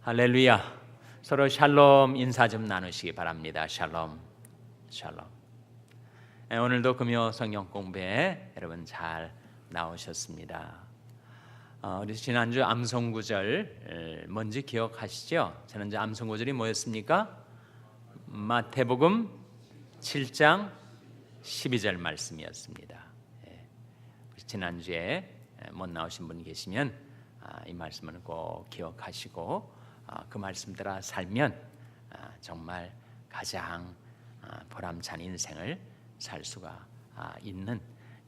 할렐루야. 서로 샬롬 인사 좀 나누시기 바랍니다. 샬롬, 샬롬. 오늘도 금요 성경 공부에 여러분 잘 나오셨습니다. 우리 지난주 암송구절 뭔지 기억하시죠? 지난주 암송구절이 뭐였습니까? 마태복음 7장 12절 말씀이었습니다. 지난주에 못 나오신 분 계시면 이 말씀을 꼭 기억하시고 그 말씀 따라 살면 정말 가장 보람찬 인생을 살 수가 있는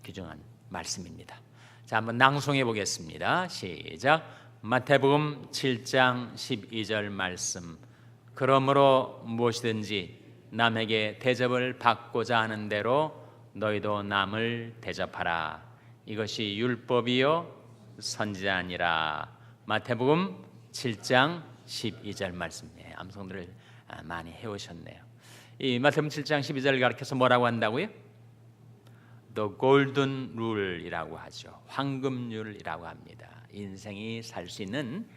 귀중한 말씀입니다. 자, 한번 낭송해 보겠습니다. 시작. 마태복음 7장 12절 말씀. 그러므로 무엇이든지 남에게 대접을 받고자 하는 대로 너희도 남을 대접하라. 이것이 율법이요 선지자니라. 마태복음 7장 12절 말씀이에요. 암송들을 많이 해오셨네요. 이 마태복음 7장 12절을 가르쳐서 뭐라고 한다고요? The golden rule이라고 하죠. 황금률이라고 합니다. 인생이 살 수 있는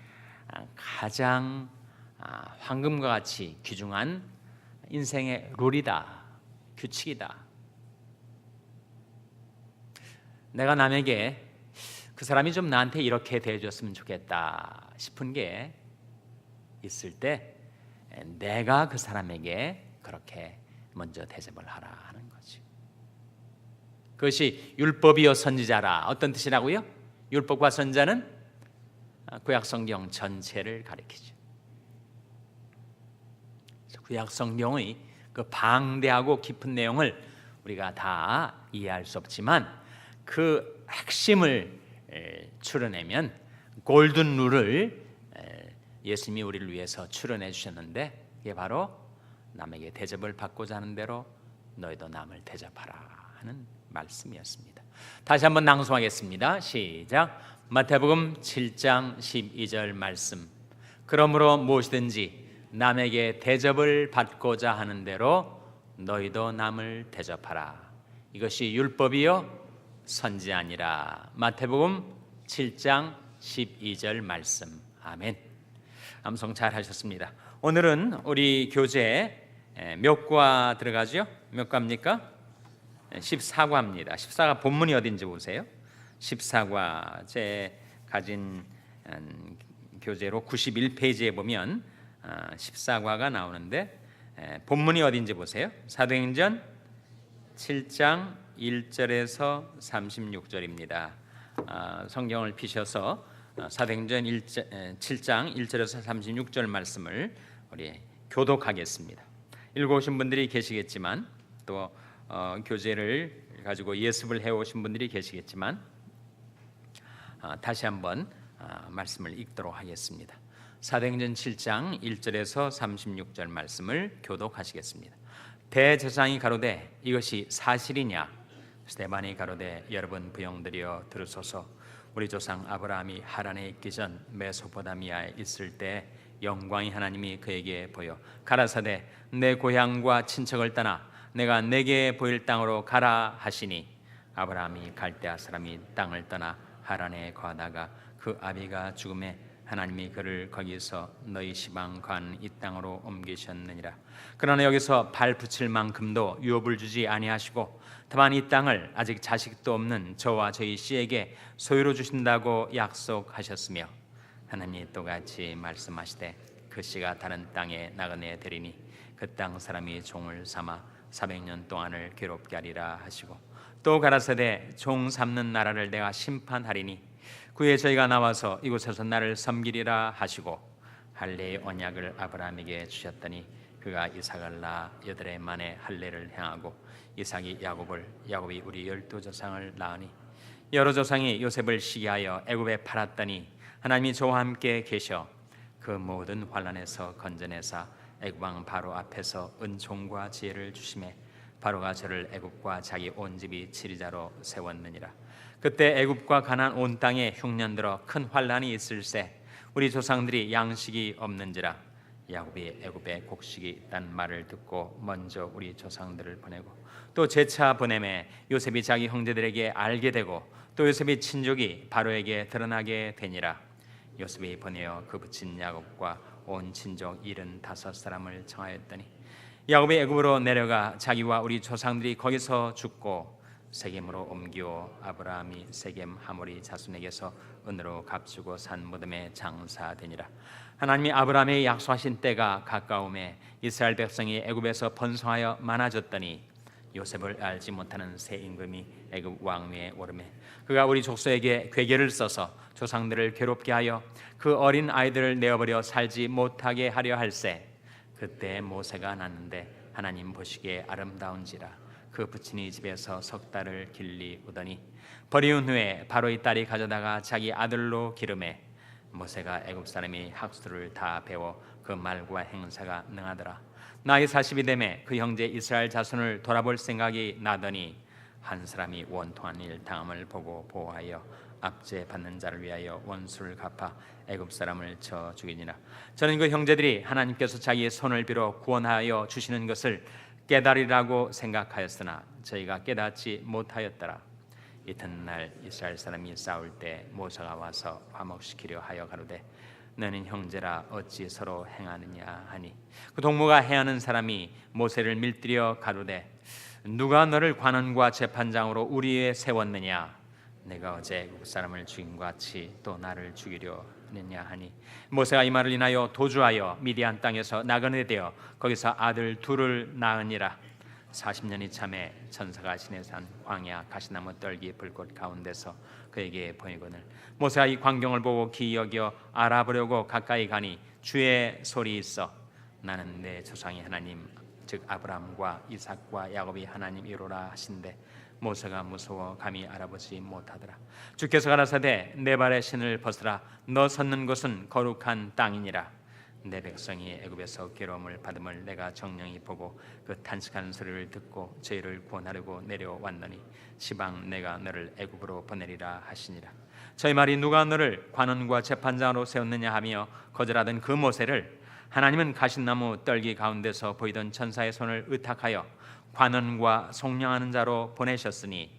가장 황금과 같이 귀중한 인생의 룰이다, 규칙이다. 내가 남에게 그 사람이 좀 나한테 이렇게 대해줬으면 좋겠다 싶은 게 있을 때 내가 그 사람에게 그렇게 먼저 대접을 하라 하는 거지. 그것이 율법이요 선지자라. 어떤 뜻이라고요? 율법과 선지자는 구약 성경 전체를 가리키죠. 구약 성경의 그 방대하고 깊은 내용을 우리가 다 이해할 수 없지만 그 핵심을 추려내면 골든 룰을 예수님이 우리를 위해서 추론해 주셨는데 그게 바로 남에게 대접을 받고자 하는 대로 너희도 남을 대접하라 하는 말씀이었습니다. 다시 한번 낭송하겠습니다. 시작. 마태복음 7장 12절 말씀. 그러므로 무엇이든지 남에게 대접을 받고자 하는 대로 너희도 남을 대접하라. 이것이 율법이요 선지자니라. 마태복음 7장 12절 말씀. 아멘. 암송 잘 하셨습니다. 오늘은 우리 교재 몇 과 들어가죠? 몇 과입니까? 14과입니다. 14과 본문이 어딘지 보세요. 14과 제 가진 교재로 91페이지에 보면 14과가 나오는데 본문이 어딘지 보세요. 사도행전 7장 1절에서 36절입니다. 성경을 피셔서 사도행전 7장 1절에서 36절 말씀을 우리 교독하겠습니다. 읽어오신 분들이 계시겠지만 또 교재를 가지고 예습을 해오신 분들이 계시겠지만 다시 한번 말씀을 읽도록 하겠습니다. 사도행전 7장 1절에서 36절 말씀을 교독하시겠습니다. 대제사장이 가로되 이것이 사실이냐? 스데반이 가로되 여러분 부영들이여 들으소서. 우리 조상 아브라함이 하란에 있기 전 메소포타미아에 있을 때 영광이 하나님이 그에게 보여 가라사대 내 고향과 친척을 떠나 내가 내게 보일 땅으로 가라 하시니 아브라함이 갈대아 사람이 땅을 떠나 하란에 거하다가 그 아비가 죽음에 하나님이 그를 거기서 너희 시방 관 이 땅으로 옮기셨느니라. 그러나 여기서 발 붙일 만큼도 유업을 주지 아니하시고 다만 이 땅을 아직 자식도 없는 저와 저희 씨에게 소유로 주신다고 약속하셨으며 하나님이 또같이 말씀하시되 그 씨가 다른 땅에 나그네 되리니 그 땅 사람이 종을 삼아 400년 동안을 괴롭게 하리라 하시고 또 가라사대 종 삼는 나라를 내가 심판하리니 그에 저희가 나와서 이곳에서 나를 섬기리라 하시고 할례의 언약을 아브라함에게 주셨더니 그가 이삭을 낳아 8해 만에 할례를 행하고 이삭이 야곱이 우리 12조상을 낳으니 여러 조상이 요셉을 시기하여 애굽에 팔았더니 하나님이 저와 함께 계셔 그 모든 환난에서 건져내사 애굽 왕 바로 앞에서 은총과 지혜를 주심에 바로가 저를 애굽과 자기 온 집이 지리자로 세웠느니라. 그때 애굽과 가나안 온 땅에 흉년 들어 큰 환난이 있을세 우리 조상들이 양식이 없는지라. 야곱이 애굽에 곡식이 있다는 말을 듣고 먼저 우리 조상들을 보내고 또 재차 보내매 요셉이 자기 형제들에게 알게 되고 또 요셉의 친족이 바로에게 드러나게 되니라. 요셉이 보내어 그 붙인 야곱과 온 친족 75사람을 청하였더니 야곱이 애굽으로 내려가 자기와 우리 조상들이 거기서 죽고 세겜으로 옮기어 아브라함이 세겜 하모리 자손에게서 은으로 값주고 산 무덤에 장사되니라. 하나님이 아브라함에게 약속하신 때가 가까움에 이스라엘 백성이 애굽에서 번성하여 많아졌더니 요셉을 알지 못하는 새 임금이 애굽 왕위에 오르매 그가 우리 족속에게 궤계를 써서 조상들을 괴롭게 하여 그 어린 아이들을 내어버려 살지 못하게 하려 할세. 그때 모세가 났는데 하나님 보시기에 아름다운지라 그 부친이 집에서 석 달을 길리우더니 버리운 후에 바로의 딸이 가져다가 자기 아들로 기름해 모세가 애굽 사람이 학수를 다 배워 그 말과 행사가 능하더라. 나이 40이 되매 그 형제 이스라엘 자손을 돌아볼 생각이 나더니 한 사람이 원통한 일 당함을 보고 보호하여 압제 받는 자를 위하여 원수를 갚아 애굽 사람을 쳐 죽이니라. 저는 그 형제들이 하나님께서 자기의 손을 빌어 구원하여 주시는 것을 깨달으라고 생각하였으나 저희가 깨닫지 못하였더라. 이튿날 이스라엘 사람이 싸울 때 모세가 와서 화목시키려 하여 가로되 너는 형제라 어찌 서로 행하느냐 하니 그 동무가 행하는 사람이 모세를 밀들여 가로되 누가 너를 관원과 재판장으로 우리에 세웠느냐? 내가 어제 애굽 사람을 죽인 것 같이 또 나를 죽이려 하느냐 하니 모세가 이 말을 인하여 도주하여 미디안 땅에서 나그네 되어 거기서 아들 둘을 낳으니라. 40년이 참에 천사가 시내산 광야 가시나무 떨기 불꽃 가운데서 그에게 보이거늘 모세가 이 광경을 보고 기이 여겨 알아보려고 가까이 가니 주의 소리 있어 나는 내 조상의 하나님 즉 아브라함과 이삭과 야곱이 하나님이로라 하신대 모세가 무서워 감히 알아보지 못하더라. 주께서 가라사대 내 발의 신을 벗으라 너 섰는 곳은 거룩한 땅이니라. 내 백성이 애굽에서 괴로움을 받음을 내가 정령히 보고 그 탄식하는 소리를 듣고 저희를 구원하려고 내려왔더니 시방 내가 너를 애굽으로 보내리라 하시니라. 저희 말이 누가 너를 관원과 재판장으로 세웠느냐 하며 거절하던 그 모세를 하나님은 가신나무 떨기 가운데서 보이던 천사의 손을 의탁하여 관원과 속량하는 자로 보내셨으니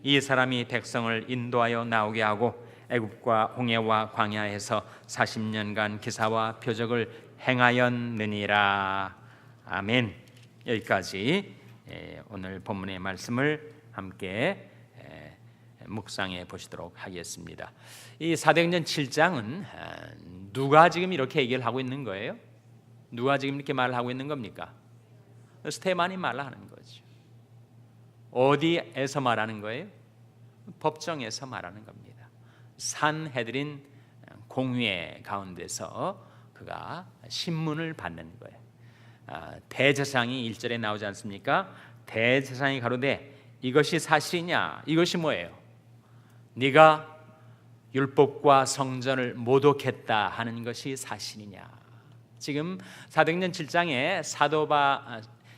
이 사람이 백성을 인도하여 나오게 하고 애굽과 홍해와 광야에서 40년간 기사와 표적을 행하였느니라. 아멘. 여기까지 오늘 본문의 말씀을 함께 묵상해 보시도록 하겠습니다. 이 사도행전 7장은 누가 지금 이렇게 얘기를 하고 있는 거예요? 누가 지금 이렇게 말을 하고 있는 겁니까? 스테반이 말을 하는 거죠. 어디에서 말하는 거예요? 법정에서 말하는 겁니다. 산헤드린 공회 가운데서 그가 신문을 받는 거예요. 대제사장이 1절에 나오지 않습니까? 대제사장이 가로되 이것이 사실이냐? 이것이 뭐예요? 네가 율법과 성전을 모독했다 하는 것이 사실이냐? 지금 사도행전 7장에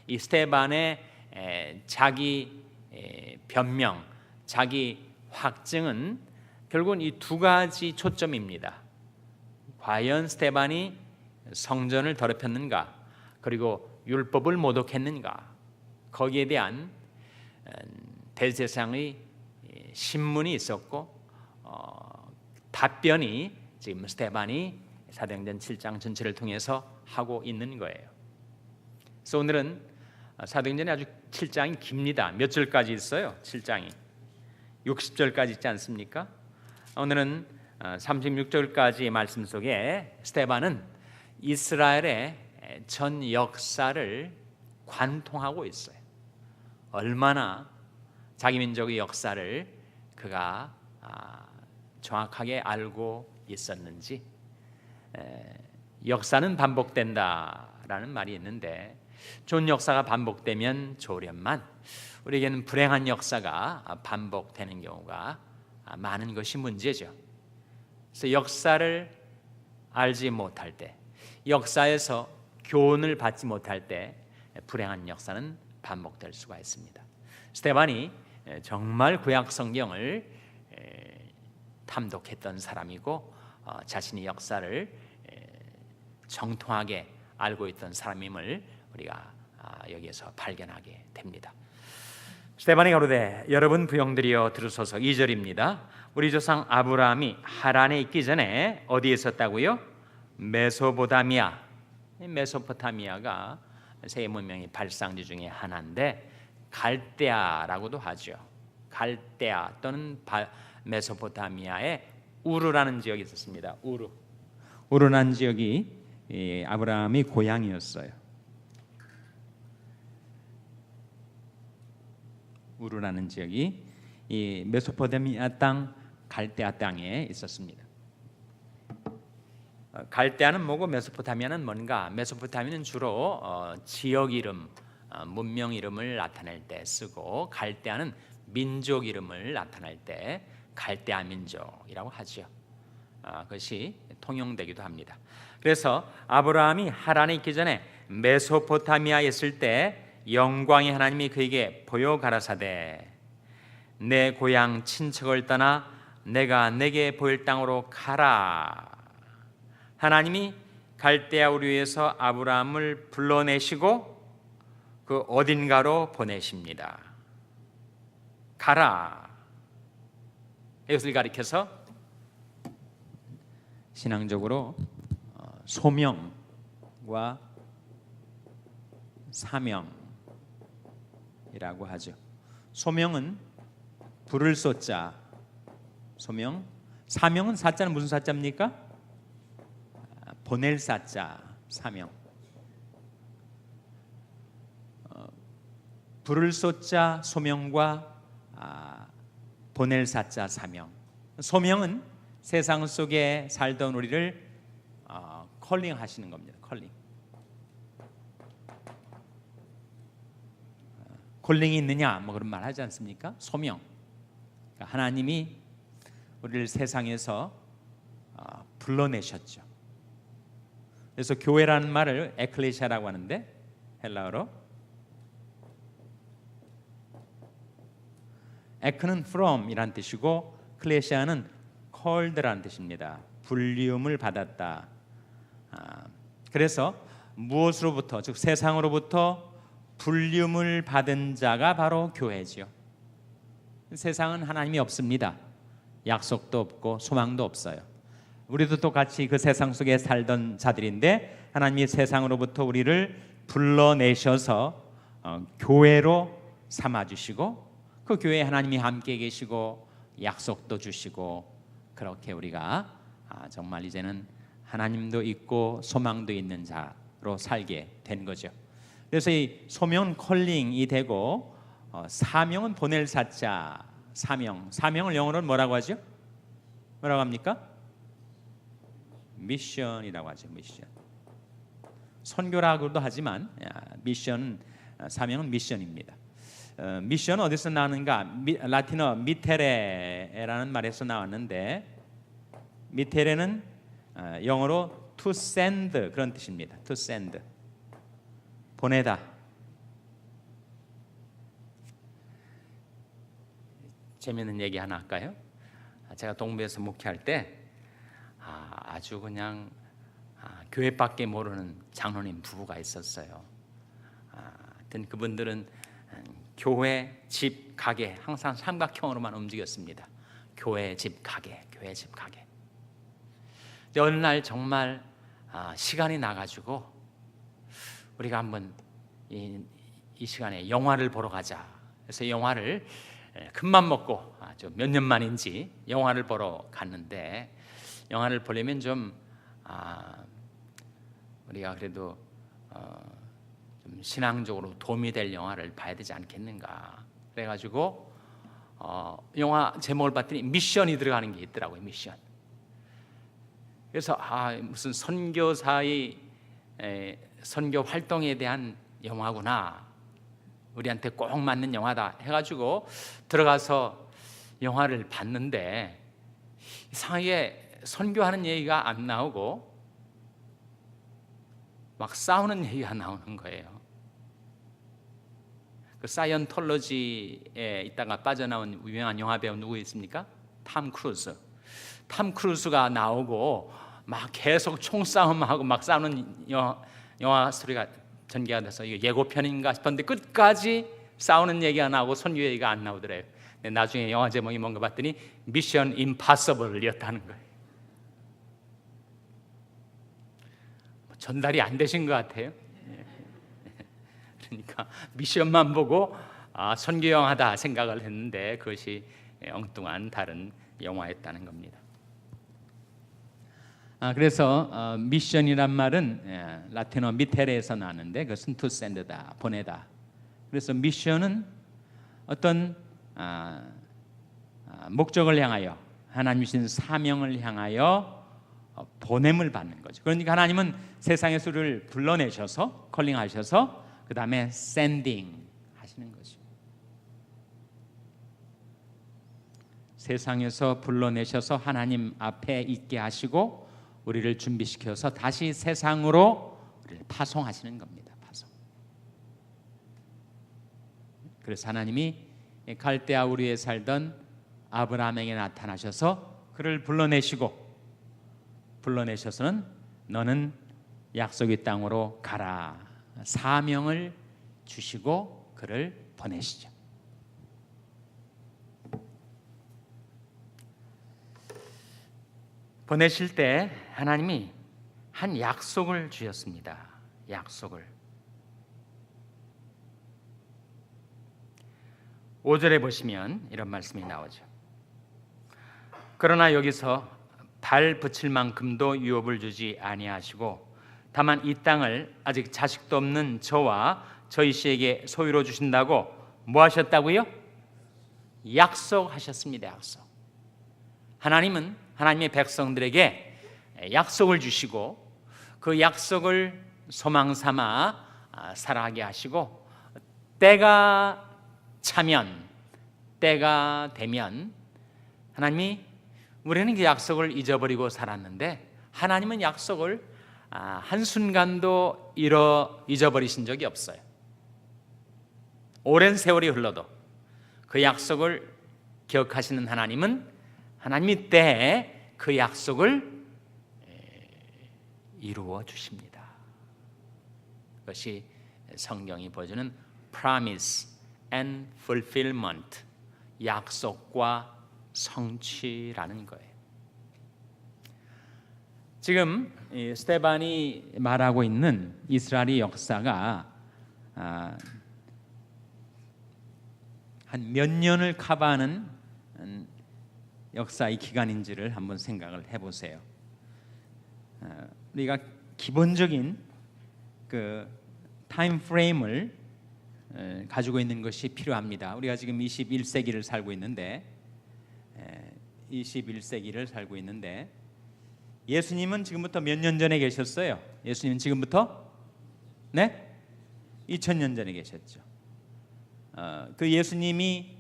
이 스테반의 자기 변명, 자기 확증은 결국은 이 두 가지 초점입니다. 과연 스테반이 성전을 더럽혔는가? 그리고 율법을 모독했는가? 거기에 대한 대제사장의 신문이 있었고 답변이 지금 스테반이 사도행전 7장 전체를 통해서 하고 있는 거예요. 그래서 오늘은 사도행전이 아주 7장이 깁니다. 몇 절까지 있어요? 7장이 60절까지 있지 않습니까? 오늘은 36절까지 말씀 속에 스테반은 이스라엘의 전 역사를 관통하고 있어요. 얼마나 자기 민족의 역사를 그가 정확하게 알고 있었는지. 역사는 반복된다라는 말이 있는데 좋은 역사가 반복되면 좋으련만 우리에게는 불행한 역사가 반복되는 경우가 많은 것이 문제죠. 그래서 역사를 알지 못할 때, 역사에서 교훈을 받지 못할 때 불행한 역사는 반복될 수가 있습니다. 스테반이 정말 구약 성경을 탐독했던 사람이고 자신이 역사를 정통하게 알고 있던 사람임을 우리가 여기에서 발견하게 됩니다. 스테반이 가로되 여러분 부형들이여 들으소서. 2절입니다. 우리 조상 아브라함이 하란에 있기 전에 어디에 있었다고요? 메소포타미아. 메소포타미아가 세계 문명의 발상지 중에 하나인데 갈대아라고도 하죠. 갈대아 또는 메소포타미아에 우르라는 지역이 있었습니다. 우르라는 지역이 아브라함의 고향이었어요. 우르라는 지역이 이 메소포타미아 땅 갈대아 땅에 있었습니다. 갈대아는 뭐고 메소포타미아는 뭔가? 메소포타미아는 주로 지역 이름, 문명 이름을 나타낼 때 쓰고, 갈대아는 민족 이름을 나타낼 때 갈대아 민족이라고 하죠. 그것이 통용되기도 합니다. 그래서 아브라함이 하란에 있기 전에 메소포타미아에 있을 때 영광의 하나님이 그에게 보여 가라사대 내 고향 친척을 떠나 내가 내게 보일 땅으로 가라. 하나님이 갈대아 우르에서 아브라함을 불러내시고 그 어딘가로 보내십니다. 가라. 이것을 가리켜서 신앙적으로 소명과 사명이라고 하죠. 소명은 부를 쏘자 소명, 사명은 사자는 무슨 사자입니까? 보낼 사자 사명. 부를 쏘자 소명과 보낼 사자 사명. 소명은 세상 속에 살던 우리를 컬링 하시는 겁니다. 콜링이 있느냐 뭐 그런 말 하지 않습니까? 소명. 그러니까 하나님이 우리를 세상에서 불러내셨죠. 그래서 교회라는 말을 에클레시아라고 하는데 헬라어로 에크는 from이란 뜻이고 클레시아는 called라는 뜻입니다. 불리움을 받았다. 그래서 무엇으로부터 즉 세상으로부터 불리움을 받은 자가 바로 교회죠. 세상은 하나님이 없습니다. 약속도 없고 소망도 없어요. 우리도 똑같이 그 세상 속에 살던 자들인데 하나님이 세상으로부터 우리를 불러내셔서 교회로 삼아주시고 그 교회에 하나님이 함께 계시고 약속도 주시고 그렇게 우리가 정말 이제는 하나님도 있고 소망도 있는 자로 살게 된 거죠. 그래서 이 소명은 콜링이 되고 사명은 보낼 사자 사명을 영어로는 뭐라고 하죠? 뭐라고 합니까? 미션이라고 하죠. 미션. 선교라고도 하지만 사명은 미션입니다. 미션은 어디서 나오는가? 라틴어 미테레라는 말에서 나왔는데 미테레는 영어로 to send 그런 뜻입니다. to send 보내다. 재미있는 얘기 하나 할까요? 제가 동부에서 목회할 때 아주 그냥 교회밖에 모르는 장로님 부부가 있었어요. 하여튼 그분들은 교회, 집, 가게 항상 삼각형으로만 움직였습니다. 교회, 집, 가게, 교회, 집, 가게. 어느 날 정말 시간이 나가지고 우리가 한번 이 시간에 영화를 보러 가자. 그래서 영화를 큰맘 먹고 몇 년 만인지 영화를 보러 갔는데 영화를 보려면 좀 우리가 그래도 좀 신앙적으로 도움이 될 영화를 봐야 되지 않겠는가. 그래가지고 영화 제목을 봤더니 미션이 들어가는 게 있더라고요. 미션. 그래서 무슨 선교사의 선교 활동에 대한 영화구나. 우리한테 꼭 맞는 영화다 해가지고 들어가서 영화를 봤는데 이상하게 선교하는 얘기가 안 나오고 막 싸우는 얘기가 나오는 거예요. 그 사이언톨로지에 있다가 빠져나온 유명한 영화 배우 누구 있습니까? 탐 크루즈가 나오고 막 계속 총싸움하고 막 싸우는 영화 스토리가 전개가 돼서 이거 예고편인가 싶었는데 끝까지 싸우는 얘기가 나오고 선교 얘기가 안 나오더래요. 나중에 영화 제목이 뭔가 봤더니 미션 임파서블이었다는 거예요. 전달이 안 되신 것 같아요. 그러니까 미션만 보고 선교 영화다 생각을 했는데 그것이 엉뚱한 다른 영화였다는 겁니다. 그래서 미션이란 말은 라틴어 미테레에서 나는데 그것은 to send다, 보내다. 그래서 미션은 어떤 목적을 향하여, 하나님 주신 사명을 향하여 보냄을 받는 거죠. 그러니까 하나님은 세상에서 우리를 불러내셔서 컬링하셔서 그 다음에 sending 하시는 거죠. 세상에서 불러내셔서 하나님 앞에 있게 하시고 우리를 준비시켜서 다시 세상으로 우리를 파송하시는 겁니다. 파송. 그래서 하나님이 갈대아 우리에 살던 아브라함에게 나타나셔서 그를 불러내셔서는 너는 약속의 땅으로 가라, 사명을 주시고 그를 보내시죠. 보내실 때 하나님이 한 약속을 주셨습니다. 약속을. 5절에 보시면 이런 말씀이 나오죠. 그러나 여기서 발 붙일 만큼도 유업을 주지 아니하시고 다만 이 땅을 아직 자식도 없는 저와 저희 씨에게 소유로 주신다고 뭐 하셨다고요? 약속하셨습니다. 약속. 하나님은 하나님의 백성들에게 약속을 주시고 그 약속을 소망 삼아 살아가게 하시고 때가 차면, 때가 되면 하나님이, 우리는 그 약속을 잊어버리고 살았는데 하나님은 약속을 한순간도 잊어버리신 적이 없어요. 오랜 세월이 흘러도 그 약속을 기억하시는 하나님은 하나님이 때에 그 약속을 이루어 주십니다. 그것이 성경이 보여주는 promise and fulfillment, 약속과 성취라는 거예요. 지금 스데반이 말하고 있는 이스라엘의 역사가 한 몇 년을 커버하는 역사의 기간인지를 한번 생각을 해보세요. 우리가 기본적인 그 타임 프레임을 가지고 있는 것이 필요합니다. 우리가 지금 21세기를 살고 있는데 예수님은 지금부터 몇 년 전에 계셨어요? 예수님은 지금부터 2000년 전에 계셨죠. 그 예수님이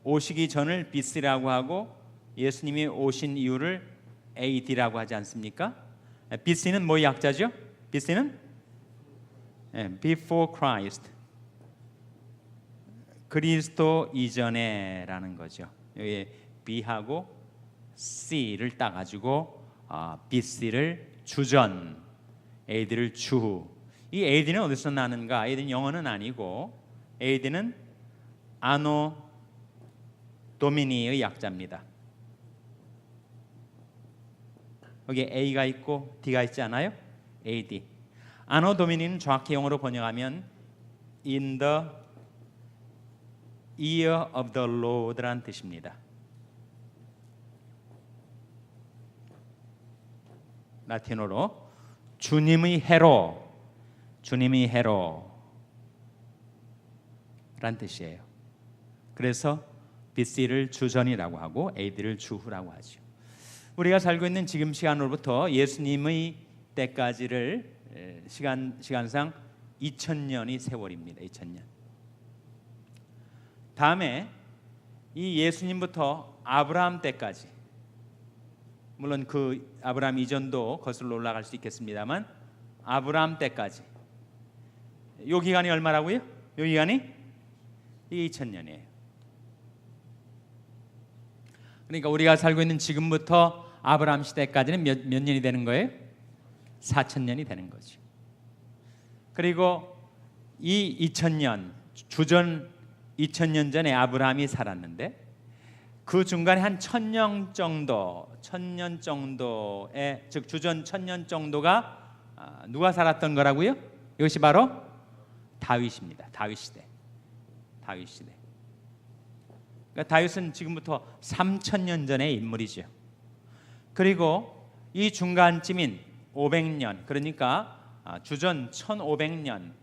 오시기 전을 BC라고 하고 예수님이 오신 이유를 AD라고 하지 않습니까? BC는 뭐의 약자죠? BC는 Before Christ, 그리스도 이전에라는 거죠. 여기 B하고 C를 따가지고 BC를 주전, AD를 주후. 이 AD는 어디서 나는가? AD는 영어는 아니고 AD는 아노 도미니의 약자입니다. 여기 A가 있고 D가 있지 않아요? AD. 아노 도미니는 정확히 영어로 번역하면 in the year of the Lord라는 뜻입니다. 라틴어로 주님의 해로 라는 뜻이에요. 그래서 BC를 주전이라고 하고 AD를 주후라고 하죠. 우리가 살고 있는 지금 시간으로부터 예수님의 때까지를 시간상 2000년이 세월입니다. 2000년. 다음에 이 예수님부터 아브라함 때까지, 물론 그 아브라함 이전도 거슬러 올라갈 수 있겠습니다만 아브라함 때까지 이 기간이 얼마라고요? 이 기간이 2000년이에요. 그러니까 우리가 살고 있는 지금부터 아브라함 시대까지는 몇 년이 되는 거예요? 4000년이 되는 거죠. 그리고 이 2000년, 주전 2000년 전에 아브라함이 살았는데 그 중간에 한 1000년 정도의, 즉 주전 1000년 정도가 누가 살았던 거라고요? 이것이 바로 다윗입니다. 다윗 시대. 그러니까 다윗은 지금부터 3,000년 전의 인물이죠. 그리고 이 중간쯤인 500년, 그러니까 주전 1500년,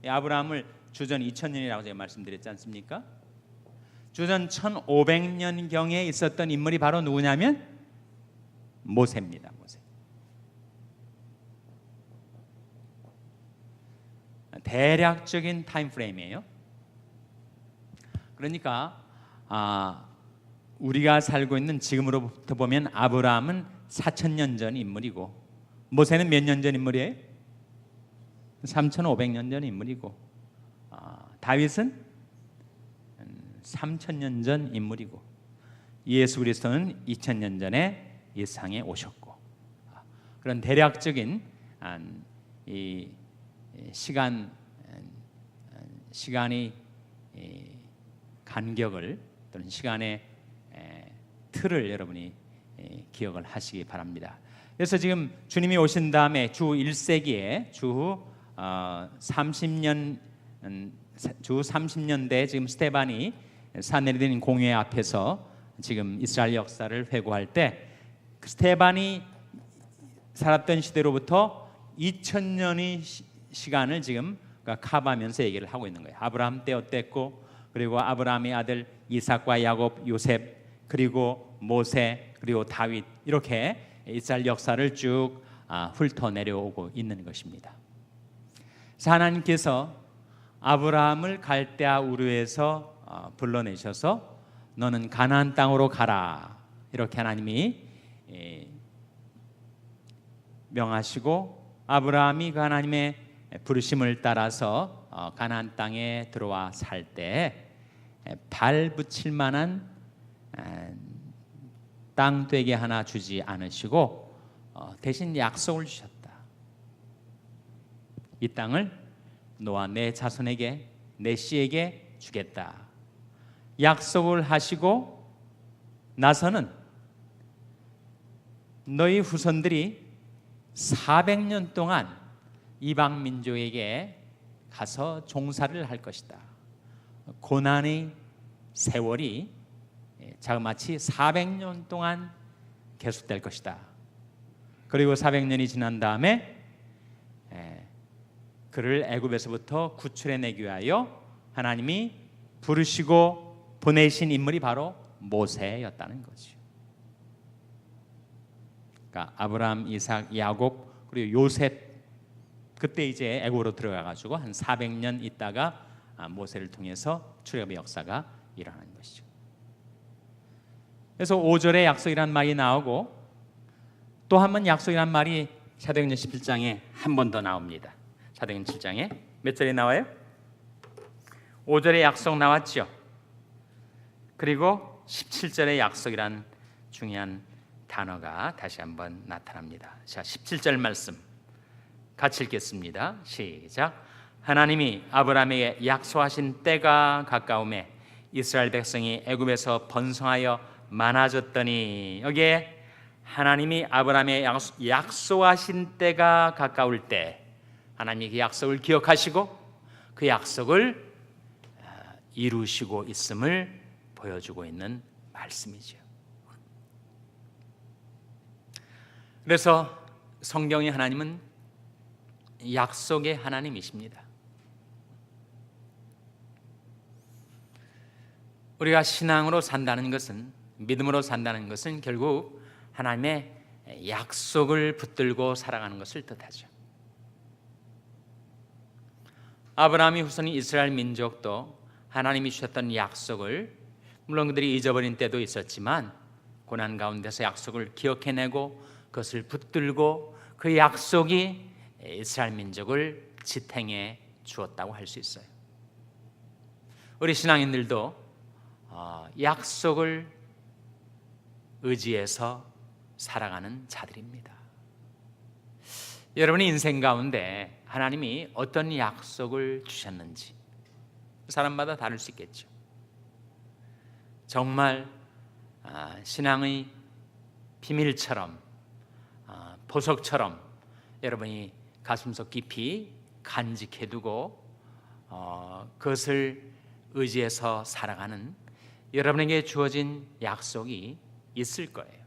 아브라함을 주전 2000년이라고 제가 말씀드렸지 않습니까? 주전 1500년경에 있었던 인물이 바로 누구냐면 모세입니다. 모세. 대략적인 타임 프레임이에요. 그러니까 우리가 살고 있는 지금으로부터 보면 아브라함은 4,000년 전 인물이고 모세는 몇 년 전 인물이에요? 3,500년 전 인물이고 다윗은 3,000년 전 인물이고 예수 그리스도는 2,000년 전에 이 세상에 오셨고 그런 대략적인 이 시간의 간격을 또는 시간의 틀을 여러분이 기억을 하시기 바랍니다. 그래서 지금 주님이 오신 다음에 주 1세기에 주 30년대 지금 스테반이 사내리든 공회 앞에서 지금 이스라엘 역사를 회고할 때 그 스테반이 살았던 시대로부터 2000년의 시간을 지금 커버하면서 얘기를 하고 있는 거예요. 아브라함 때 어땠고, 그리고 아브라함의 아들 이삭과 야곱, 요셉, 그리고 모세, 그리고 다윗, 이렇게 이스라엘 역사를 쭉 훑어 내려오고 있는 것입니다. 하나님께서 아브라함을 갈대아 우르에서 불러내셔서 너는 가나안 땅으로 가라, 이렇게 하나님이 명하시고 아브라함이 그 하나님의 부르심을 따라서 가나안 땅에 들어와 살 때 발 붙일 만한 땅 되게 하나 주지 않으시고 대신 약속을 주셨다. 이 땅을 너와 내 자손에게, 내 씨에게 주겠다. 약속을 하시고 나서는 너희 후손들이 400년 동안 이방 민족에게 가서 종사를 할 것이다. 고난의 세월이 자그마치 400년 동안 계속될 것이다. 그리고 400년이 지난 다음에 그를 애굽에서부터 구출해내기 위하여 하나님이 부르시고 보내신 인물이 바로 모세였다는 거죠. 그러니까 아브라함, 이삭, 야곱, 그리고 요셉, 그때 이제 애굽으로 들어가 가지고 한 400년 있다가 모세를 통해서 출애굽의 역사가 일어나는 것이죠. 그래서 5절에 약속이란 말이 나오고 또 한 번 약속이란 말이 사도행전 17장에 한 번 더 나옵니다. 사도행전 7장에 몇 절에 나와요? 5절에 약속 나왔죠. 그리고 17절에 약속이란 중요한 단어가 다시 한번 나타납니다. 자, 17절 말씀 같이 읽겠습니다. 시작. 하나님이 아브라함에게 약속하신 때가 가까움에 이스라엘 백성이 애굽에서 번성하여 많아졌더니, 여기에 하나님이 아브라함에게 약속하신 때가 가까울 때 하나님이 그 약속을 기억하시고 그 약속을 이루시고 있음을 보여주고 있는 말씀이죠. 그래서 성경의 하나님은 약속의 하나님이십니다. 우리가 신앙으로 산다는 것은, 믿음으로 산다는 것은 결국 하나님의 약속을 붙들고 살아가는 것을 뜻하죠. 아브라함이 후손인 이스라엘 민족도 하나님이 주셨던 약속을, 물론 그들이 잊어버린 때도 있었지만 고난 가운데서 약속을 기억해내고 그것을 붙들고 그 약속이 이스라엘 민족을 지탱해 주었다고 할 수 있어요. 우리 신앙인들도 약속을 의지해서 살아가는 자들입니다. 여러분의 인생 가운데 하나님이 어떤 약속을 주셨는지 사람마다 다를 수 있겠죠. 정말 신앙의 비밀처럼, 보석처럼 여러분이 가슴속 깊이 간직해두고 그것을 의지해서 살아가는 여러분에게 주어진 약속이 있을 거예요.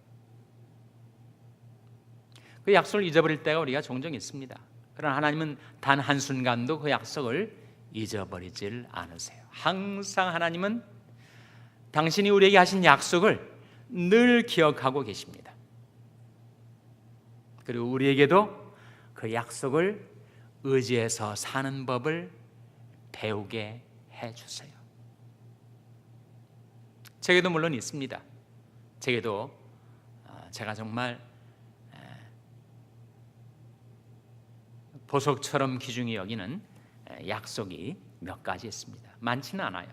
그 약속을 잊어버릴 때가 우리가 종종 있습니다. 그러나 하나님은 단 한순간도 그 약속을 잊어버리질 않으세요. 항상 하나님은 당신이 우리에게 하신 약속을 늘 기억하고 계십니다. 그리고 우리에게도 그 약속을 의지해서 사는 법을 배우게 해주세요. 제게도 물론 있습니다. 제게도 제가 정말 보석처럼 귀중히 여기는 약속이 몇 가지 있습니다. 많지는 않아요.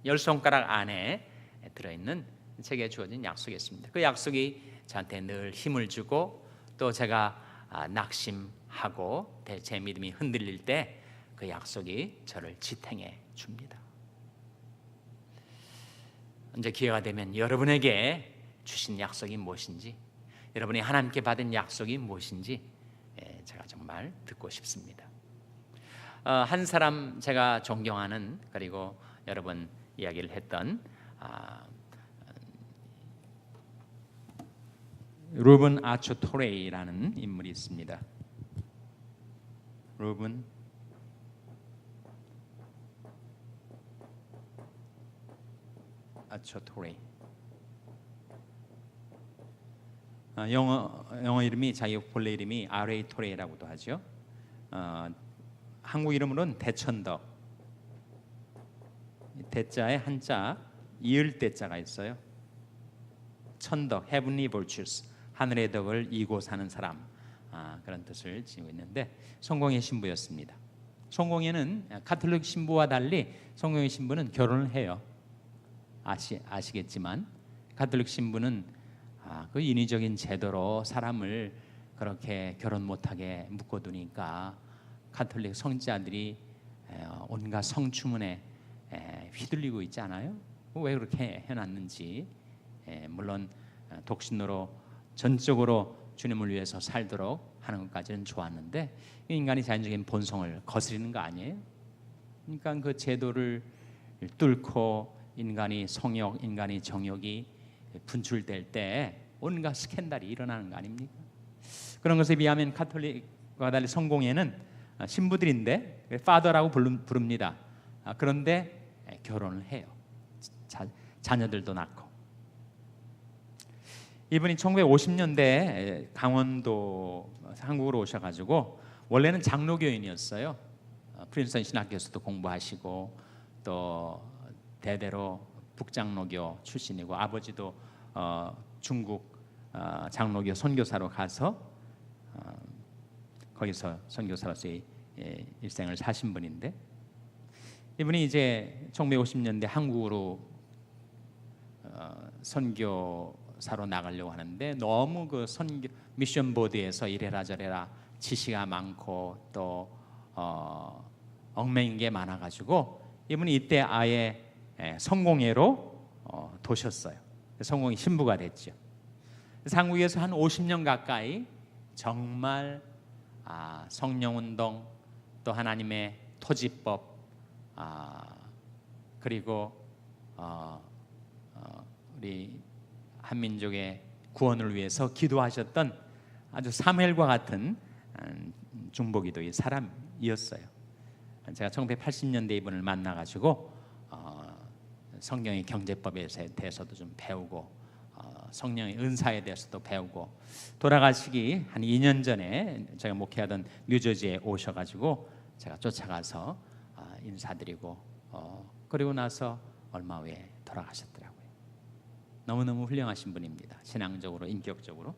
10손가락 안에 들어있는 제게 주어진 약속이 있습니다. 그 약속이 저한테 늘 힘을 주고 또 제가 낙심하고 제 믿음이 흔들릴 때 그 약속이 저를 지탱해 줍니다. 언제 기회가 되면 여러분에게 주신 약속이 무엇인지, 여러분이 하나님께 받은 약속이 무엇인지 제가 정말 듣고 싶습니다. 한 사람 제가 존경하는, 그리고 여러분 이야기를 했던 루븐 아초토레이라는 인물이 있습니다. 루븐 아초토레이. 영어 이름이, 자기 본래 이름이 R.A. 토레이라고도 하죠. 한국 이름으로는 대천덕. 대자에 한자 이을 대자가 있어요. 천덕, heavenly virtues, 하늘의 덕을 이고 사는 사람, 그런 뜻을 지니고 있는데 성공회 신부였습니다. 성공회는 가톨릭 신부와 달리 성공회 신부는 결혼을 해요. 아시겠지만 가톨릭 신부는 그 인위적인 제도로 사람을 그렇게 결혼 못하게 묶어두니까 가톨릭 성자들이 온갖 성추문에 휘둘리고 있지 않아요? 왜 그렇게 해놨는지. 물론 독신으로 전적으로 주님을 위해서 살도록 하는 것까지는 좋았는데 인간이 자연적인 본성을 거스리는 거 아니에요? 그러니까 그 제도를 뚫고 인간이 성욕, 인간이 정욕이 분출될 때 온갖 스캔들이 일어나는 거 아닙니까? 그런 것에 비하면 가톨릭과 달리 성공회는 신부들인데 파더라고 부릅니다. 그런데 결혼을 해요. 자녀들도 낳고. 이분이 1950년대에 강원도 한국으로 오셔가지고 원래는 장로교인이었어요. 프린스턴 신학교에서도 공부하시고 또 대대로 북장로교 출신이고 아버지도 중국 장로교 선교사로 가서 거기서 선교사로서의 일생을 사신 분인데 이분이 이제 1950년대 한국으로 선교사로 나가려고 하는데 너무 그 선교 미션 보드에서 이래라 저래라 지시가 많고 또 얽매인 게 많아가지고 이분이 이때 아예 성공회로 도셨어요. 성공회 신부가 됐죠. 그래서 한국에서 한 50년 가까이 정말 성령운동 또 하나님의 토지법 그리고 우리 한민족의 구원을 위해서 기도하셨던 아주 사무엘과 같은 중보기도의 사람이었어요. 제가 1980년대 이분을 만나가지고 성경의 경제법에 대해서도 좀 배우고 성령의 은사에 대해서도 배우고 돌아가시기 한 2년 전에 제가 목회하던 뉴저지에 오셔가지고 제가 쫓아가서 인사드리고 그리고 나서 얼마 후에 돌아가셨더라고요. 너무너무 훌륭하신 분입니다. 신앙적으로 인격적으로.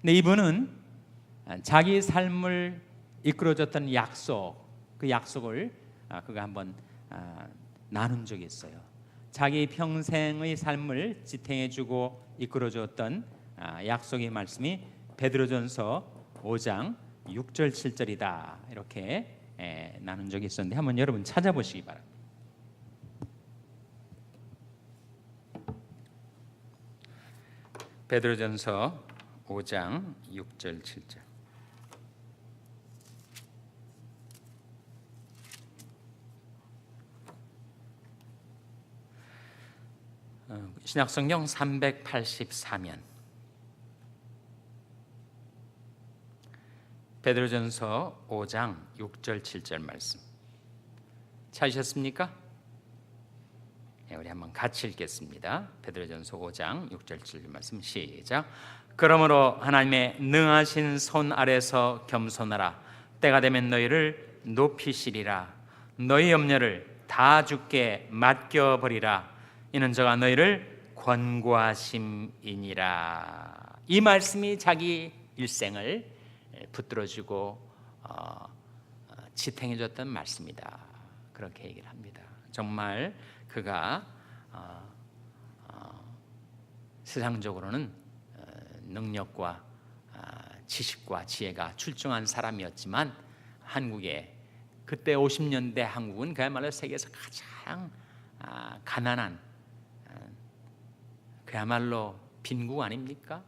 근데 이분은 자기 삶을 이끌어줬던 약속, 그 약속을 그가 한번 나눈 적이 있어요. 자기 평생의 삶을 지탱해주고 이끌어줬던 약속의 말씀이 베드로전서 5장 6절 7절이다 이렇게 나눈 적이 있었는데 한번 여러분 찾아보시기 바랍니다. 베드로전서 5장 6절 7절. 신약성경 384면 베드로전서 5장 6절 7절 말씀 찾으셨습니까? 네, 우리 한번 같이 읽겠습니다. 베드로전서 5장 6절 7절 말씀 시작. 그러므로 하나님의 능하신 손 아래서 겸손하라. 때가 되면 너희를 높이시리라. 너희 염려를 다 주께 맡겨버리라. 이는 저가 너희를 권고하심이니라. 이 말씀이 자기 일생을 붙들어주고 지탱해줬던 말씀이다. 그렇게 얘기를 합니다. 정말 그가 세상적으로는 능력과 지식과 지혜가 출중한 사람이었지만 한국에 그때 50년대 한국은 그야말로 세계에서 가장 가난한 그야말로 빈국 아닙니까?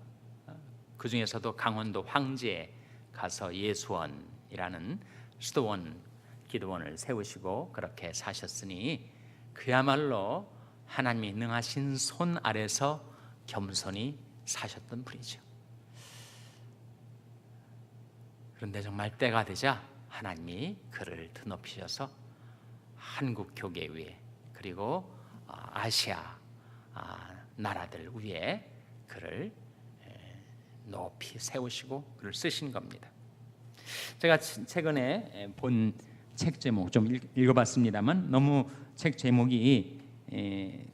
그 중에서도 강원도 황제에 가서 예수원이라는 수도원 기도원을 세우시고 그렇게 사셨으니 그야말로 하나님이 능하신 손 아래서 겸손히 사셨던 분이죠. 그런데 정말 때가 되자 하나님이 그를 드높이셔서 한국 교계 위에 그리고 아시아 나라들 위에 그를 높이 세우시고 그를 쓰신 겁니다. 제가 최근에 본 책 제목 좀 읽어봤습니다만 너무 책 제목이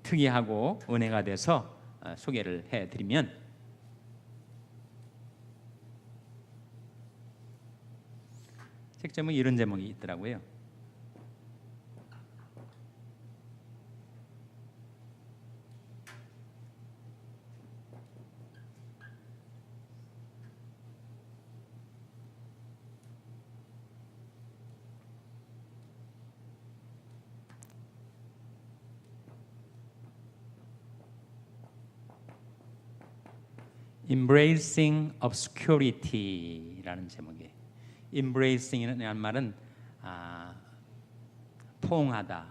특이하고 은혜가 돼서 소개를 해드리면 책 제목이 이런 제목이 있더라고요. Embracing Obscurity라는 제목이에요. Embracing이라는 말은 포옹하다,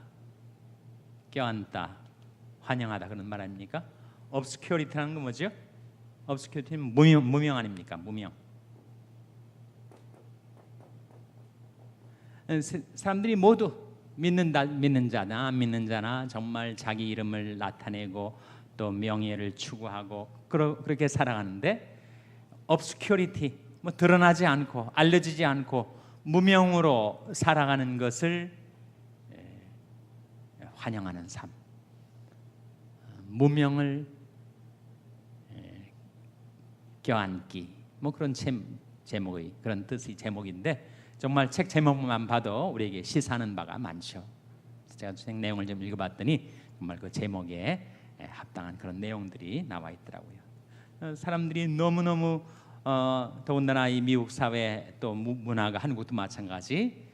껴안다, 환영하다 그런 말 아닙니까? Obscurity라는 건 뭐죠? Obscurity는 무명 아닙니까? 무명. 사람들이 모두 믿는 자나 안 믿는 자나 정말 자기 이름을 나타내고 또 명예를 추구하고 그렇게 살아가는데 obscurity 뭐 드러나지 않고 알려지지 않고 무명으로 살아가는 것을 환영하는 삶, 무명을 껴안기 뭐 그런 제목의 그런 뜻의 제목인데 정말 책 제목만 봐도 우리에게 시사하는 바가 많죠. 제가 책 내용을 좀 읽어봤더니 정말 그 제목에 합당한 그런 내용들이 나와 있더라고요. 사람들이 너무너무 더군다나 이 미국 사회 또 문화가 한국도 마찬가지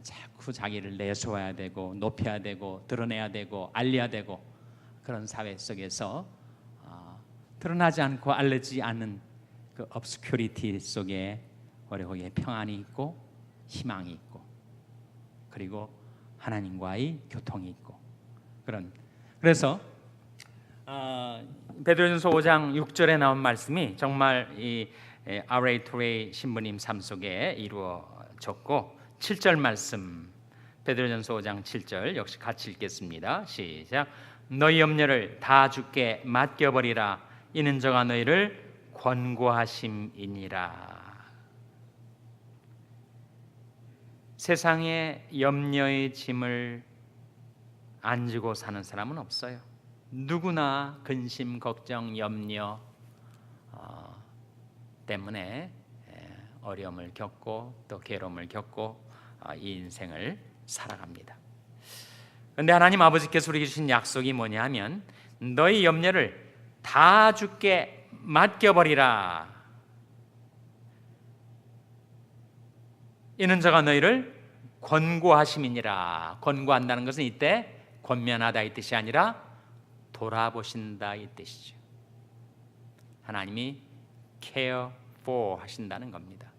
자꾸 자기를 내세워야 되고 높여야 되고 드러내야 되고 알려야 되고 그런 사회 속에서 드러나지 않고 알려지지 않는 그 obscurity 속에 우리 거기에 평안이 있고 희망이 있고 그리고 하나님과의 교통이 있고 그래서 베드로전서 5장 6절에 나온 말씀이 정말 이 R.A. 토레이 신부님 삶 속에 이루어졌고 7절 말씀 베드로전서 5장 7절 역시 같이 읽겠습니다. 시작. 너희 염려를 다 주께 맡겨버리라. 이는 저가 너희를 권고하심이니라. 세상에 염려의 짐을 안 지고 사는 사람은 없어요. 누구나 근심, 걱정, 염려 때문에 어려움을 겪고 또 괴로움을 겪고 이 인생을 살아갑니다. 그런데 하나님 아버지께서 우리에게 주신 약속이 뭐냐면 너희 염려를 다 주께 맡겨버리라. 이는 저가 너희를 권고하심이니라. 권고한다는 것은 이때 권면하다 이 뜻이 아니라 돌아보신다 이 뜻이죠. 하나님이 care for 하신다는 겁니다.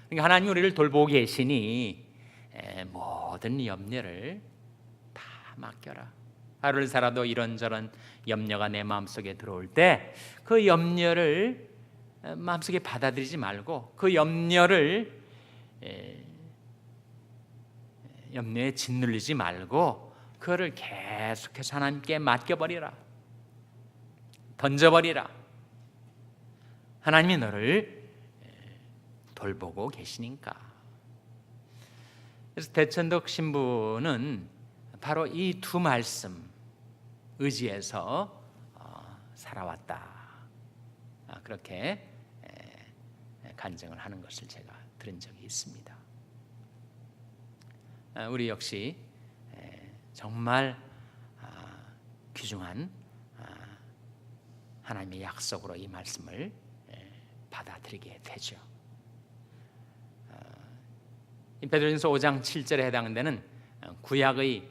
그러니까 하나님이 우리를 돌보고 계시니 모든 염려를 다 맡겨라. 하루를 살아도 이런저런 염려가 내 마음속에 들어올 때 그 염려를 마음속에 받아들이지 말고 그 염려에 짓눌리지 말고 그거를 계속해서 하나님께 맡겨버리라. 던져버리라. 하나님이 너를 돌보고 계시니까. 그래서 대천덕 신부는 바로 이 두 말씀 의지해서 살아왔다. 그렇게 간증을 하는 것을 제가 들은 적이 있습니다. 우리 역시 정말 귀중한 하나님의 약속으로 이 말씀을 받아들이게 되죠. 베드로전서 5장 7절에 해당되는 구약의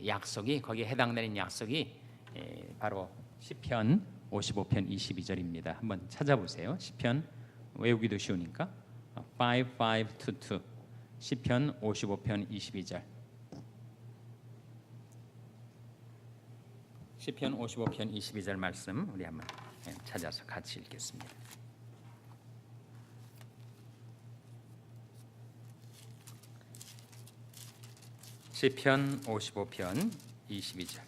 약속이, 거기에 해당되는 약속이 바로 시편 55편 22절입니다. 한번 찾아보세요. 시편 외우기도 쉬우니까 5522 시편 55편 22절. 시편 55편 22절 말씀 우리 한번 찾아서 같이 읽겠습니다. 시편 55편 22절.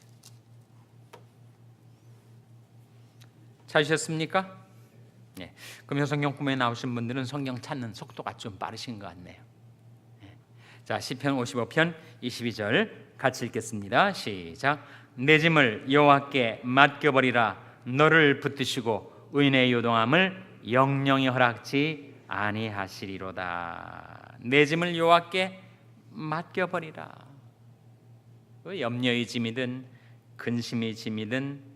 찾으셨습니까? 네. 금요성경 꿈에 나오신 분들은 성경 찾는 속도가 좀 빠르신 것 같네요. 네. 자, 시편 55편 22절 같이 읽겠습니다. 시작. 내 짐을 여호와께 맡겨버리라. 너를 붙드시고 의인의 요동함을 영영히 허락지 아니하시리로다. 내 짐을 여호와께 맡겨버리라. 염려의 짐이든 근심의 짐이든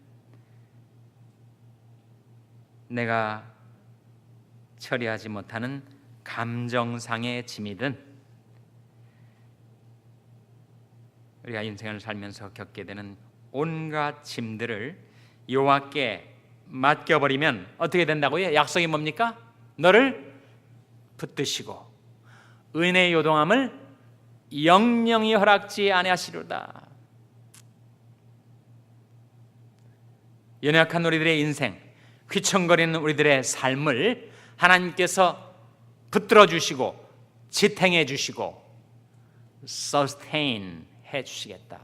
내가 처리하지 못하는 감정상의 짐이든 우리가 인생을 살면서 겪게 되는 온갖 짐들을 여호와께 맡겨버리면 어떻게 된다고요? 약속이 뭡니까? 너를 붙드시고 은혜의 요동함을 영영히 허락지 아니하시리로다. 연약한 우리들의 인생, 휘청거리는 우리들의 삶을 하나님께서 붙들어 주시고 지탱해 주시고 sustain 해 주시겠다.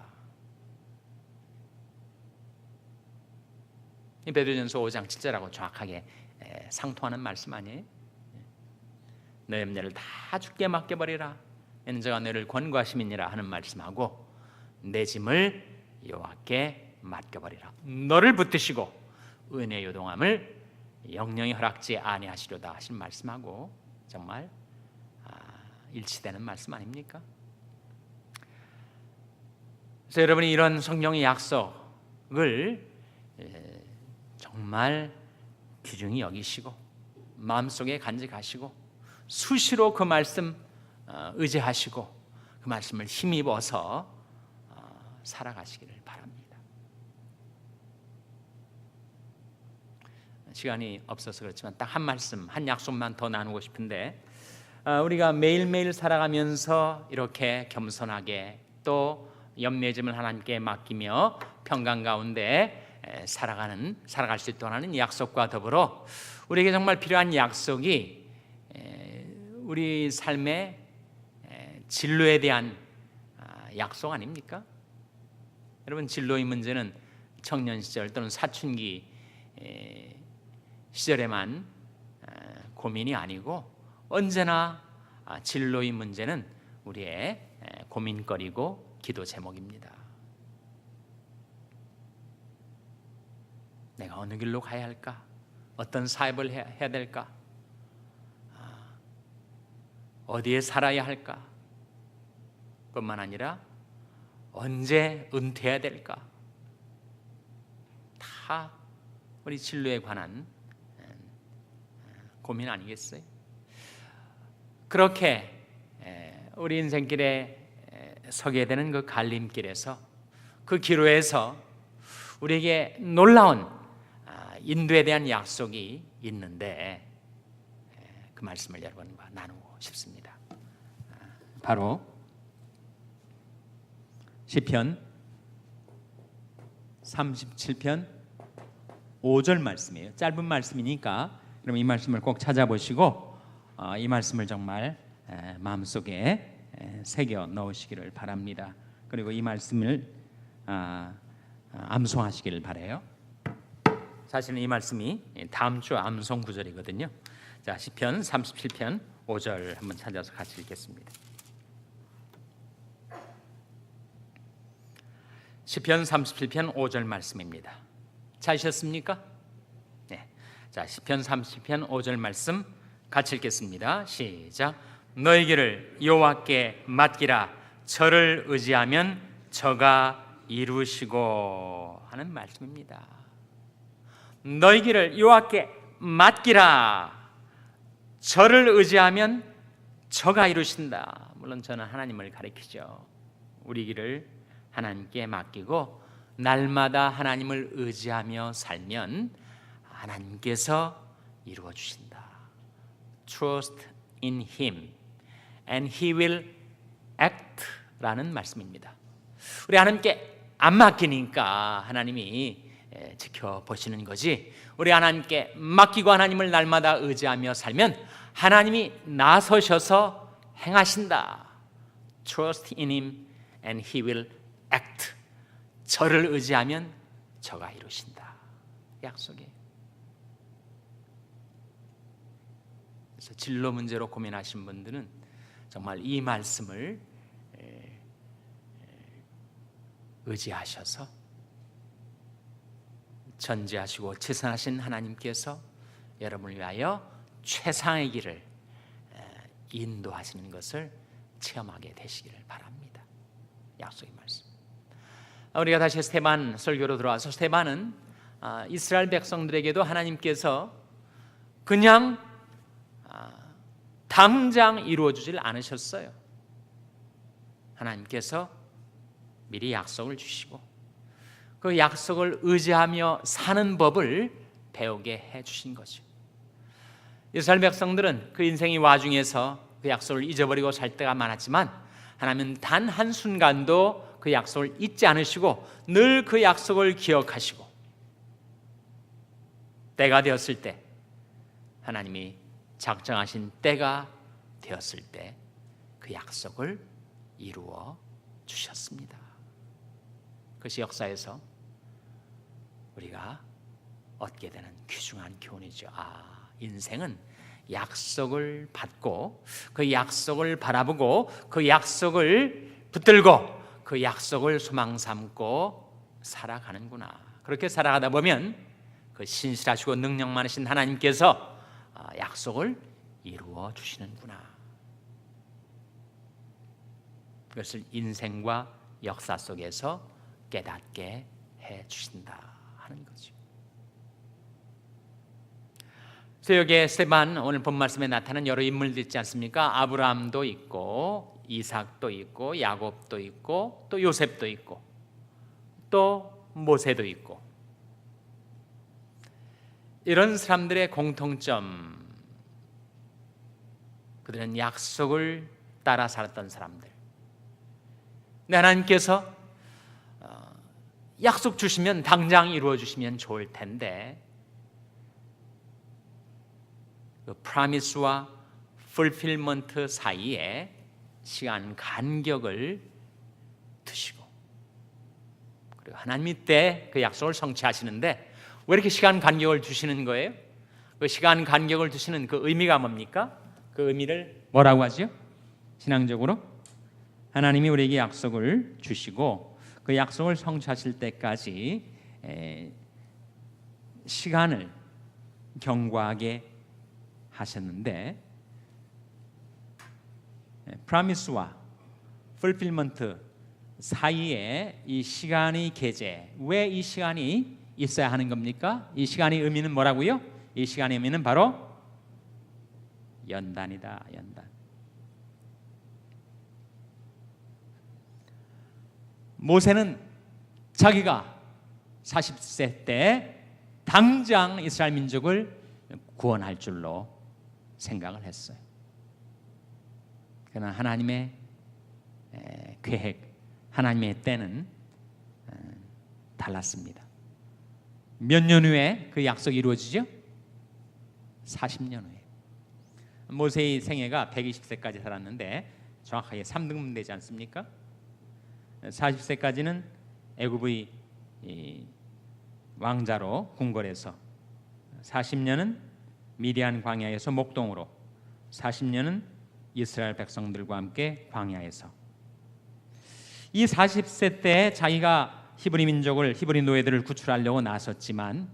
이 베드로전서 5장 7절하고 정확하게 상통하는 말씀 아니에요? 너 염려를 다 주께 맡겨버리라. 이는 저가 너를 권고하심이니라 하는 말씀하고 내 짐을 여호와께 맡겨버리라. 너를 붙드시고 은혜의 요동함을 영영히 허락지 아니하시려다 하신 말씀하고 정말 일치되는 말씀 아닙니까? 그래서 여러분이 이런 성령의 약속을 정말 귀중히 여기시고 마음속에 간직하시고 수시로 그 말씀 의지하시고 그 말씀을 힘입어서 살아가시기를 바랍니다. 시간이 없어서 그렇지만 딱 한 말씀, 한 약속만 더 나누고 싶은데 우리가 매일매일 살아가면서 이렇게 겸손하게 또 염려의 짐을 하나님께 맡기며 평강 가운데 살아갈 수 있도록 하는 약속과 더불어 우리에게 정말 필요한 약속이 우리 삶의 진로에 대한 약속 아닙니까? 여러분, 진로의 문제는 청년 시절 또는 사춘기 시절에만 고민이 아니고 언제나 진로의 문제는 우리의 고민거리고 기도 제목입니다. 내가 어느 길로 가야 할까? 어떤 사업을 해야 될까? 어디에 살아야 할까? 뿐만 아니라 언제 은퇴해야 될까? 다 우리 진로에 관한 고민 아니겠어요? 그렇게 우리 인생길에 서게 되는 그 갈림길에서 그 기로에서 우리에게 놀라운 인도에 대한 약속이 있는데 그 말씀을 여러분과 나누고 싶습니다. 바로 시편 37편 5절 말씀이에요. 짧은 말씀이니까 그럼 이 말씀을 꼭 찾아보시고 이 말씀을 정말 마음속에 새겨 넣으시기를 바랍니다. 그리고 이 말씀을 암송하시기를 바라요. 사실은 이 말씀이 다음 주 암송 구절이거든요. 자, 시편 37편 5절 한번 찾아서 같이 읽겠습니다. 시편 37편 5절 말씀입니다. 찾으셨습니까? 네. 자, 시편 37편 5절 말씀 같이 읽겠습니다. 시작. 너희 길을 여호와께 맡기라. 저를 의지하면 저가 이루시고 하는 말씀입니다. 너희 길을 여호와께 맡기라. 저를 의지하면 저가 이루신다. 물론 저는 하나님을 가리키죠. 우리 길을 하나님께 맡기고 날마다 하나님을 의지하며 살면 하나님께서 이루어 주신다. Trust in Him and He will act 라는 말씀입니다. 우리 하나님께 안 맡기니까 하나님이 지켜보시는 거지, 우리 하나님께 맡기고 하나님을 날마다 의지하며 살면 하나님이 나서셔서 행하신다. Trust in Him and He will act. 저를 의지하면 저가 이루신다. 약속이에요. 그래서 진로 문제로 고민하신 분들은 정말 이 말씀을 의지하셔서 전지하시고 지선하신 하나님께서 여러분을 위하여 최상의 길을 인도하시는 것을 체험하게 되시기를 바랍니다. 약속의 말씀. 우리가 다시 스데반 설교로 들어와서, 스데반은 이스라엘 백성들에게도 하나님께서 그냥 당장 이루어 주질 않으셨어요. 하나님께서 미리 약속을 주시고 그 약속을 의지하며 사는 법을 배우게 해 주신 거죠. 이스라엘 백성들은 그 인생의 와중에서 그 약속을 잊어버리고 살 때가 많았지만 하나님은 단 한순간도 그 약속을 잊지 않으시고 늘 그 약속을 기억하시고 때가 되었을 때, 하나님이 작정하신 때가 되었을 때 그 약속을 이루어 주셨습니다. 그것이 역사에서 우리가 얻게 되는 귀중한 교훈이죠. 인생은 약속을 받고 그 약속을 바라보고 그 약속을 붙들고 그 약속을 소망 삼고 살아가는구나. 그렇게 살아가다 보면 그 신실하시고 능력 많으신 하나님께서 약속을 이루어 주시는구나. 그것을 인생과 역사 속에서 깨닫게 해 주신다 하는 거죠. 그래서 여기에 스데반, 오늘 본 말씀에 나타난 여러 인물들 있지 않습니까? 아브라함도 있고 이삭도 있고 야곱도 있고 또 요셉도 있고 또 모세도 있고, 이런 사람들의 공통점, 그들은 약속을 따라 살았던 사람들. 근데 하나님께서 약속 주시면 당장 이루어 주시면 좋을 텐데 그 프라미스와 풀필먼트 사이에 시간 간격을 두시고, 그리고 하나님이 때 그 약속을 성취하시는데 왜 이렇게 시간 간격을 두시는 거예요? 그 시간 간격을 두시는 그 의미가 뭡니까? 그 의미를 뭐라고 하죠? 신앙적으로 하나님이 우리에게 약속을 주시고 그 약속을 성취하실 때까지 시간을 경과하게 하셨는데, 프라미스와 풀필먼트 사이에 이 시간의 계제, 왜 이 시간이 있어야 하는 겁니까? 이 시간의 의미는 뭐라고요? 이 시간의 의미는 바로 연단이다. 연단. 모세는 자기가 40세 때 당장 이스라엘 민족을 구원할 줄로 생각을 했어요. 그러나 하나님의 계획, 하나님의 때는 달랐습니다. 몇 년 후에 그 약속이 이루어지죠? 40년 후에. 모세의 생애가 120세까지 살았는데 정확하게 3등분 되지 않습니까? 40세까지는 애굽의 왕자로 궁궐에서, 40년은 미디안 광야에서 목동으로, 40년은 이스라엘 백성들과 함께 광야에서. 이 40세 때 자기가 히브리 민족을, 히브리 노예들을 구출하려고 나섰지만,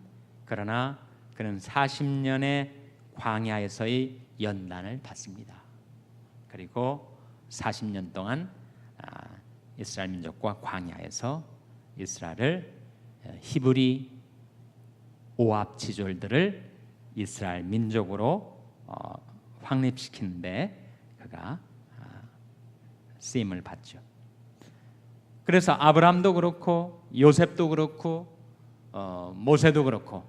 그러나 그는 40년의 광야에서의 연단을 받습니다. 그리고 40년 동안 이스라엘 민족과 광야에서 이스라엘을, 히브리 오합지졸들을 이스라엘 민족으로 확립시키는데 그가 쓰임을 받죠. 그래서 아브라함도 그렇고 요셉도 그렇고 모세도 그렇고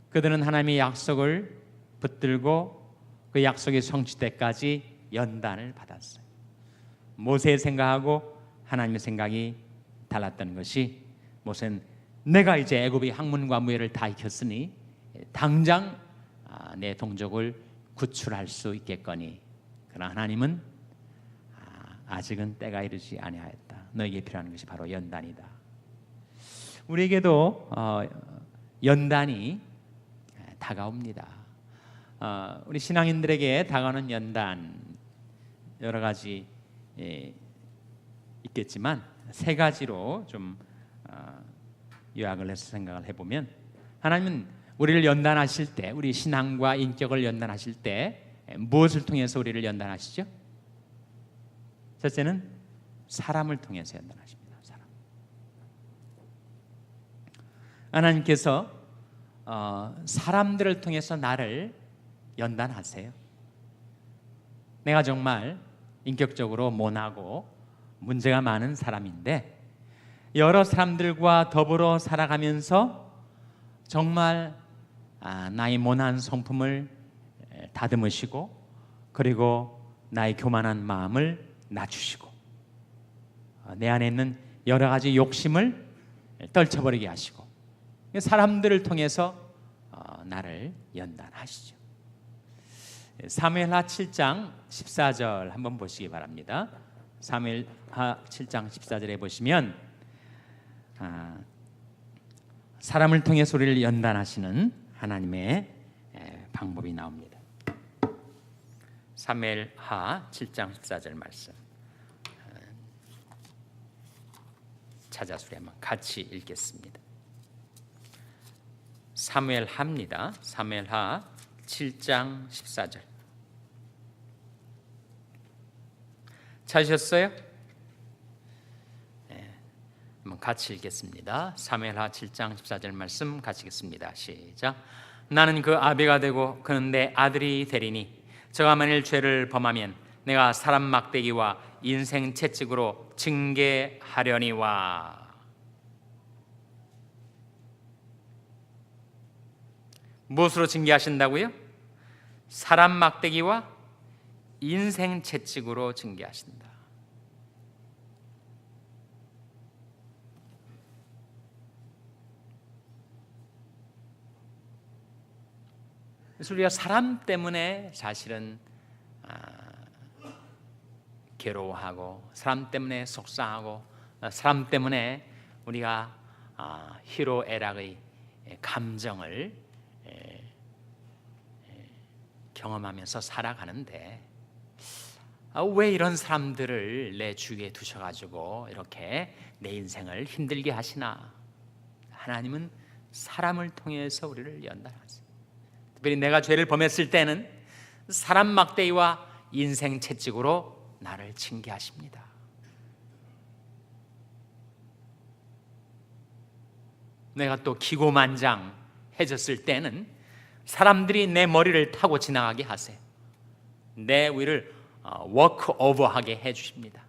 그들은 하나님의 약속을 붙들고 그 약속이 성취때까지 연단을 받았어요. 모세의 생각하고 하나님의 생각이 달랐던 것이, 모세는 내가 이제 애굽의 학문과 무예를 다 익혔으니 당장 내 동족을 구출할 수 있겠거니, 그러나 하나님은 아직은 때가 이르지 아니하였다. 너에게 필요한 것이 바로 연단이다. 우리에게도 연단이 다가옵니다. 우리 신앙인들에게 다가오는 연단 여러 가지 있겠지만 세 가지로 좀 요약을 해서 생각을 해보면, 하나님은 우리를 연단하실 때, 우리 신앙과 인격을 연단하실 때 무엇을 통해서 우리를 연단하시죠? 첫째는 사람을 통해서 연단하십니다. 사람. 하나님께서 사람들을 통해서 나를 연단하세요. 내가 정말 인격적으로 모나고 문제가 많은 사람인데, 여러 사람들과 더불어 살아가면서 정말 나의 모난 성품을 다듬으시고, 그리고 나의 교만한 마음을 낮추시고, 내 안에 있는 여러 가지 욕심을 떨쳐버리게 하시고, 사람들을 통해서 나를 연단하시죠. 사무엘하 7장 14절 한번 보시기 바랍니다. 사무엘하 7장 14절에 보시면 사람을 통해서 우리를 연단하시는 하나님의 방법이 나옵니다. 사무엘하 7장 14절 말씀 찾아서 우리 한번 같이 읽겠습니다. 사무엘하입니다. 사무엘하 7장 14절 찾으셨어요? 한번 같이 읽겠습니다. 사무엘하 7장 14절 말씀 같이 읽겠습니다. 시작. 나는 그 아비가 되고 그는 내 아들이 되리니 저가 만일 죄를 범하면 내가 사람 막대기와 인생 채찍으로 징계하려니와. 무엇으로 징계하신다고요? 사람 막대기와 인생 채찍으로 징계하신다. 그래서 우리가 사람 때문에 사실은 괴로워하고, 사람 때문에 속상하고, 사람 때문에 우리가 희로애락의 감정을 경험하면서 살아가는데, 왜 이런 사람들을 내 주위에 두셔가지고 이렇게 내 인생을 힘들게 하시나? 하나님은 사람을 통해서 우리를 연단하세요. 특별히 내가 죄를 범했을 때는 사람 막대기와 인생 채찍으로 나를 징계하십니다. 내가 또 기고만장해졌을 때는 사람들이 내 머리를 타고 지나가게 하세요. 내 위를 워크오버하게 해주십니다.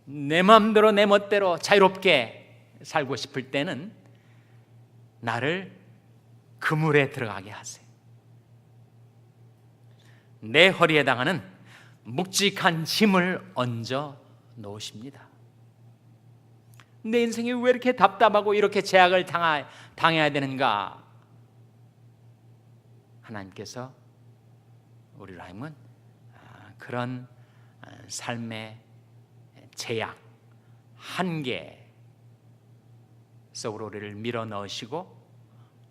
내 마음대로 내 멋대로 자유롭게 살고 싶을 때는 나를 그물에 들어가게 하세요. 내 허리에다가는 묵직한 짐을 얹어 놓으십니다. 내 인생이 왜 이렇게 답답하고 이렇게 제약을 당해야 되는가? 하나님께서 우리를 하면 그런 삶의 제약, 한계 속으로 우리를 밀어 넣으시고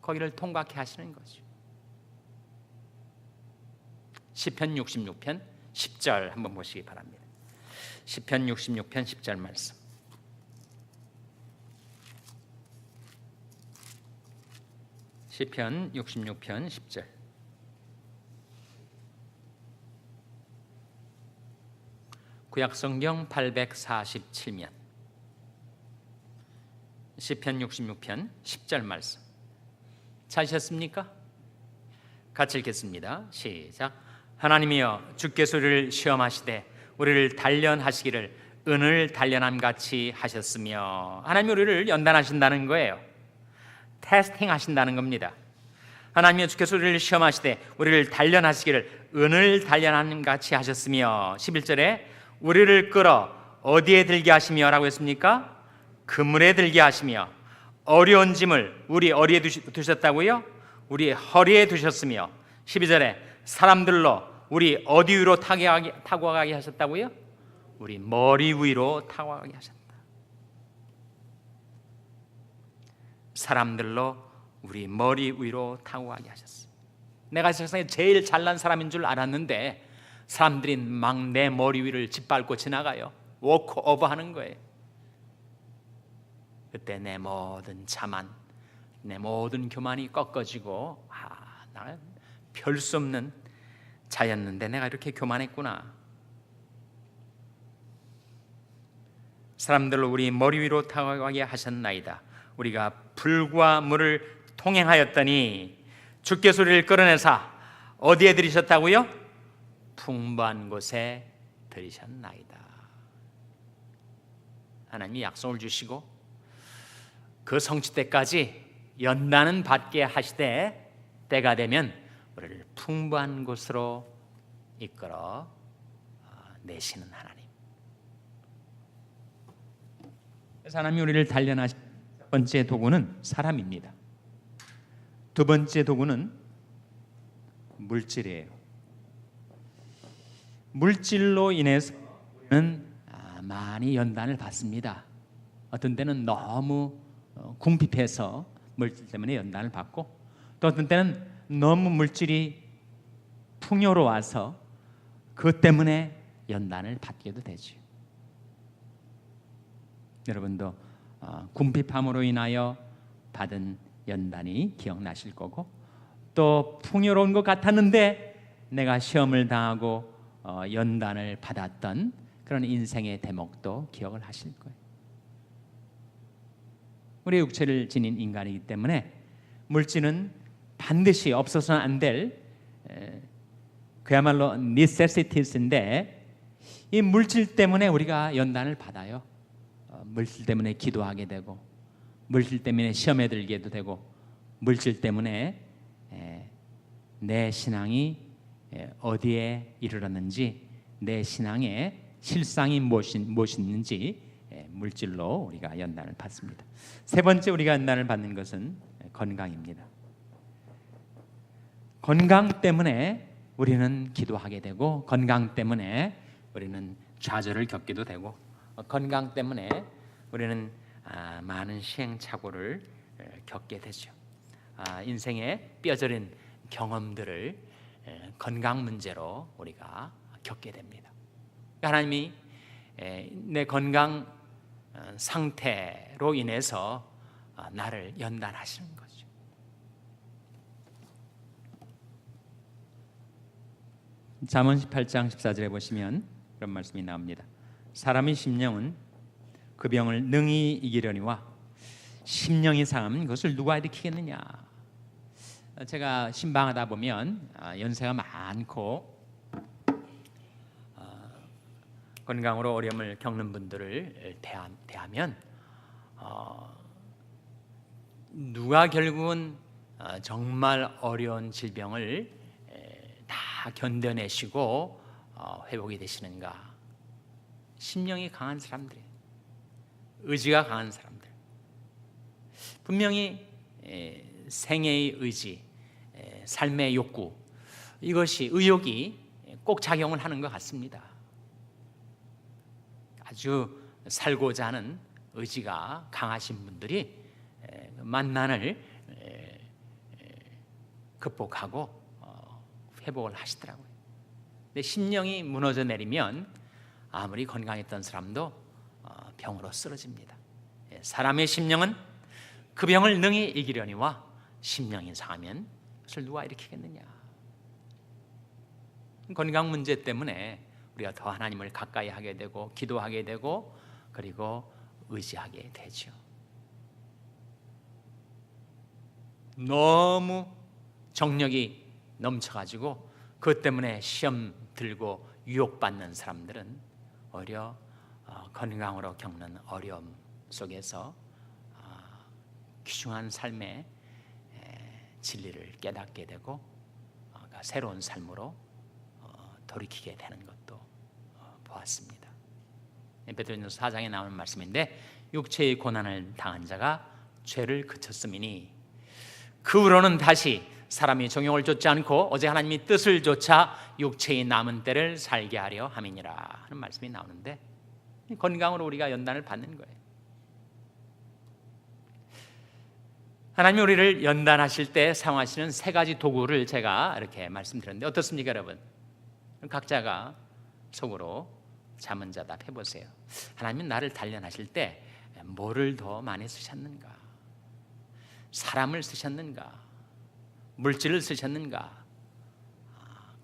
거기를 통과케 하시는 거죠. 시편 66편 10절 한번 보시기 바랍니다. 시편 66편 10절 말씀. 시편 66편 10절. 구약성경 847면 시편 66편 10절 말씀 찾으셨습니까? 같이 읽겠습니다. 시작. 하나님이여 주께서 우리를 시험하시되 우리를 단련하시기를 은을 단련함 같이 하셨으며, 하나님이 우리를 연단하신다는 거예요. 테스팅 하신다는 겁니다. 하나님이여 주께서 우리를 시험하시되 우리를 단련하시기를 은을 단련함 같이 하셨으며, 11절에 우리를 끌어 어디에 들게 하시며 라고 했습니까? 그물에 들게 하시며, 어려운 짐을 우리 어디에 두셨다고요? 우리 허리에 두셨으며, 12절에 사람들로 우리 어디 위로 타고 가게 하셨다고요? 우리 머리 위로 타고 가게 하셨다. 사람들로 우리 머리 위로 타고 가게 하셨어. 내가 세상에 제일 잘난 사람인 줄 알았는데 사람들이 막 내 머리 위를 짓밟고 지나가요. 워크오버 하는 거예요. 그때 내 모든 자만, 내 모든 교만이 꺾어지고, 나는 별 수 없는 자였는데 내가 이렇게 교만했구나. 사람들로 우리 머리 위로 타고 가게 하셨나이다. 우리가 불과 물을 통행하였더니 주께서 우리를 끌어내사 어디에 들이셨다고요? 풍부한 곳에 들이셨나이다. 하나님이 약속을 주시고 그 성취 때까지 연단은 받게 하시되 때가 되면 우리를 풍부한 곳으로 이끌어 내시는 하나님. 그래서 하나님이 우리를 단련하신 첫 번째 도구는 사람입니다. 두 번째 도구는 물질이에요. 물질로 인해서 우리는 많이 연단을 받습니다. 어떤 때는 너무 궁핍해서 물질 때문에 연단을 받고, 또 어떤 때는 너무 물질이 풍요로워서 그것 때문에 연단을 받게도 되죠. 여러분도 궁핍함으로 인하여 받은 연단이 기억나실 거고, 또 풍요로운 것 같았는데 내가 시험을 당하고 연단을 받았던 그런 인생의 대목도 기억을 하실 거예요. 우리 육체를 지닌 인간이기 때문에 물질은 반드시 없어서는 안 될 그야말로 necessities인데, 이 물질 때문에 우리가 연단을 받아요. 물질 때문에 기도하게 되고, 물질 때문에 시험에 들게도 되고, 물질 때문에 내 신앙이 어디에 이르렀는지, 내 신앙의 실상이 무엇인지 물질로 우리가 연단을 받습니다. 세 번째 우리가 연단을 받는 것은 건강입니다. 건강 때문에 우리는 기도하게 되고, 건강 때문에 우리는 좌절을 겪기도 되고, 건강 때문에 우리는 많은 시행착오를 겪게 되죠. 인생의 뼈저린 경험들을 건강 문제로 우리가 겪게 됩니다. 하나님이 내 건강 상태로 인해서 나를 연단하시는 거죠. 잠언 18장 14절에 보시면 그런 말씀이 나옵니다. 사람의 심령은 그 병을 능히 이기려니와 심령이 상하면 그것을 누가 일으키겠느냐. 제가 신방하다 보면 연세가 많고 건강으로 어려움을 겪는 분들을 대하면 누가 결국은 정말 어려운 질병을 다 견뎌내시고 회복이 되시는가? 심령이 강한 사람들, 의지가 강한 사람들. 분명히 생애의 의지, 삶의 욕구, 이것이 의욕이 꼭 작용을 하는 것 같습니다. 아주 살고자 하는 의지가 강하신 분들이 만난을 극복하고 회복을 하시더라고요. 근데 심령이 무너져 내리면 아무리 건강했던 사람도 병으로 쓰러집니다. 사람의 심령은 그 병을 능히 이기려니와 심령이 상하면 그것을 누가 일으키겠느냐. 건강 문제 때문에 우리가 더 하나님을 가까이 하게 되고 기도하게 되고 그리고 의지하게 되죠. 너무 정력이 넘쳐가지고 그것 때문에 시험 들고 유혹받는 사람들은 오히려 건강으로 겪는 어려움 속에서 귀중한 삶의 진리를 깨닫게 되고 새로운 삶으로 돌이키게 되는 것도 보았습니다. 베드로전서 4장에 나오는 말씀인데 육체의 고난을 당한 자가 죄를 그쳤음이니 그 후로는 다시 사람이 정욕을 좇지 않고 오직 하나님의 뜻을 좇아 육체의 남은 때를 살게 하려 함이니라 하는 말씀이 나오는데 건강으로 우리가 연단을 받는 거예요. 하나님이 우리를 연단하실 때 사용하시는 세 가지 도구를 제가 이렇게 말씀드렸는데 어떻습니까 여러분? 각자가 속으로 자문자답 해보세요. 하나님은 나를 단련하실 때 뭐를 더 많이 쓰셨는가? 사람을 쓰셨는가? 물질을 쓰셨는가?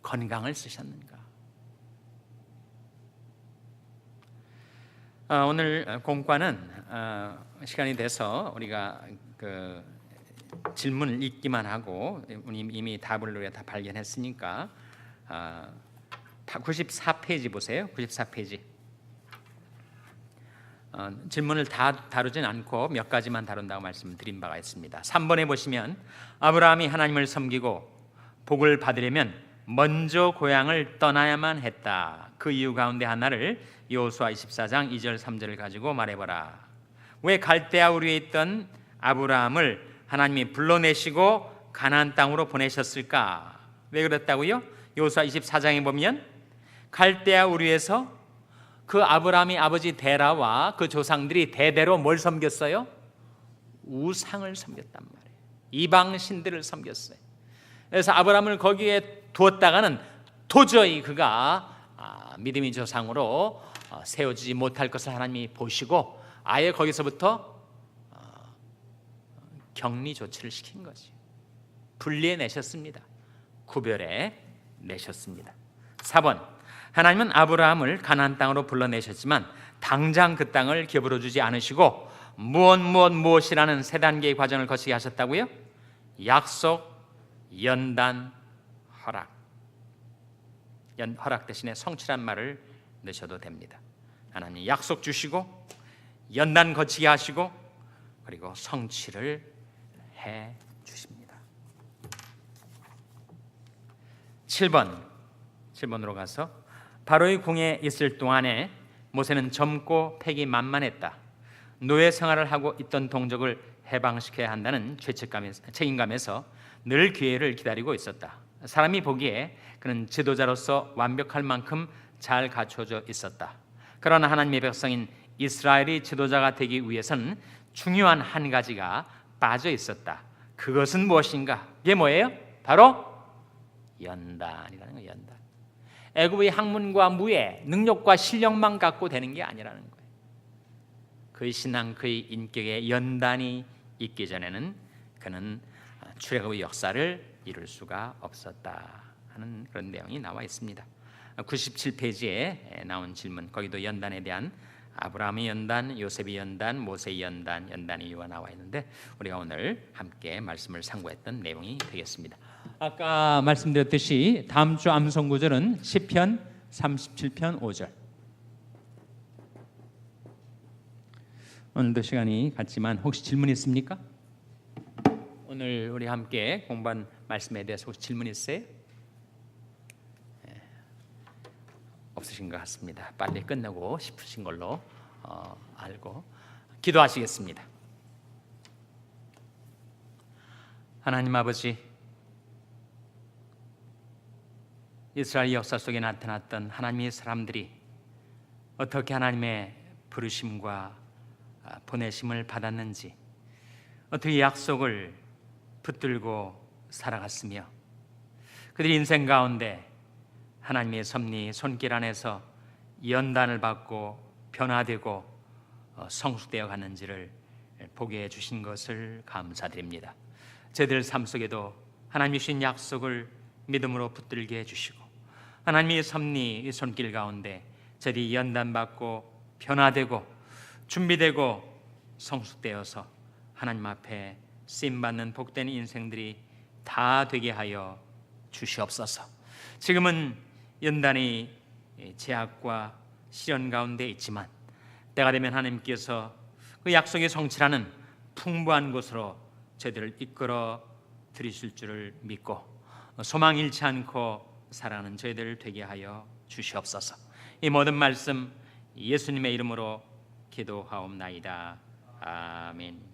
건강을 쓰셨는가? 오늘 공과는 시간이 돼서 우리가 그 질문을 읽기만 하고 이미 답을 우리가 다 발견했으니까 94페이지 보세요. 94페이지. 질문을 다 다루진 않고 몇 가지만 다룬다고 말씀드린 바가 있습니다. 3번에 보시면 아브라함이 하나님을 섬기고 복을 받으려면 먼저 고향을 떠나야만 했다. 그 이유 가운데 하나를 여호수아 24장 2절 3절을 가지고 말해보라. 왜 갈대아 우리에 있던 아브라함을 하나님이 불러내시고 가나안 땅으로 보내셨을까? 왜 그랬다고요? 여호수아 24장에 보면 갈대아 우리에서 그 아브라함의 아버지 데라와 그 조상들이 대대로 뭘 섬겼어요? 우상을 섬겼단 말이에요. 이방 신들을 섬겼어요. 그래서 아브라함을 거기에 두었다가는 도저히 그가 믿음의 조상으로 세워지지 못할 것을 하나님이 보시고 아예 거기서부터 격리 조치를 시킨 거지. 분리해 내셨습니다. 구별해 내셨습니다. 4번 하나님은 아브라함을 가나안 땅으로 불러내셨지만 당장 그 땅을 기업으로 주지 않으시고 무엇이라는 세 단계의 과정을 거치게 하셨다고요? 약속, 연단, 허락. 허락 대신에 성취란 말을 넣으셔도 됩니다. 하나님 약속 주시고 연단 거치게 하시고 그리고 성취를 해 주십니다. 7번으로 가서 바로의 궁에 있을 동안에 모세는 젊고 패기 만만했다. 노예 생활을 하고 있던 동족을 해방시켜야 한다는 책임감에서 늘 기회를 기다리고 있었다. 사람이 보기에 그는 지도자로서 완벽할 만큼 잘 갖춰져 있었다. 그러나 하나님의 백성인 이스라엘이 지도자가 되기 위해서는 중요한 한 가지가 빠져 있었다. 그것은 무엇인가? 이게 뭐예요? 바로 연단이라는 거예요. 연단. 애굽의 학문과 무예, 능력과 실력만 갖고 되는 게 아니라는 거예요. 그의 신앙, 그의 인격에 연단이 있기 전에는 그는 출애굽의 역사를 이룰 수가 없었다 하는 그런 내용이 나와 있습니다. 97페이지에 나온 질문, 거기도 연단에 대한 아브라함의 연단, 요셉의 연단, 모세의 연단, 연단의 이유가 나와 있는데 우리가 오늘 함께 말씀을 상고했던 내용이 되겠습니다. 아까 말씀드렸듯이 다음 주 암송 구절은 시편 37편 5절. 오늘도 시간이 같지만 혹시 질문 있습니까? 오늘 우리 함께 공부한 말씀에 대해서 혹시 질문 있어요? 없으신 것 같습니다. 빨리 끝내고 싶으신 걸로 알고 기도하시겠습니다. 하나님 아버지, 이스라엘 역사 속에 나타났던 하나님의 사람들이 어떻게 하나님의 부르심과 보내심을 받았는지, 어떻게 약속을 붙들고 살아갔으며 그들이 인생 가운데 하나님의 섭리 손길 안에서 연단을 받고 변화되고 성숙되어 가는지를 보게 해주신 것을 감사드립니다. 저희들 삶 속에도 하나님이 주신 약속을 믿음으로 붙들게 해주시고 하나님의 섭리 손길 가운데 저희들이 연단받고 변화되고 준비되고 성숙되어서 하나님 앞에 쓰임받는 복된 인생들이 다 되게 하여 주시옵소서. 지금은 연단이 제약과 시련 가운데 있지만 때가 되면 하나님께서 그 약속의 성취라는 풍부한 곳으로 저희들을 이끌어 들이실 줄을 믿고 소망 잃지 않고 살아가는 저희들 되게 하여 주시옵소서. 이 모든 말씀 예수님의 이름으로 기도하옵나이다. 아멘.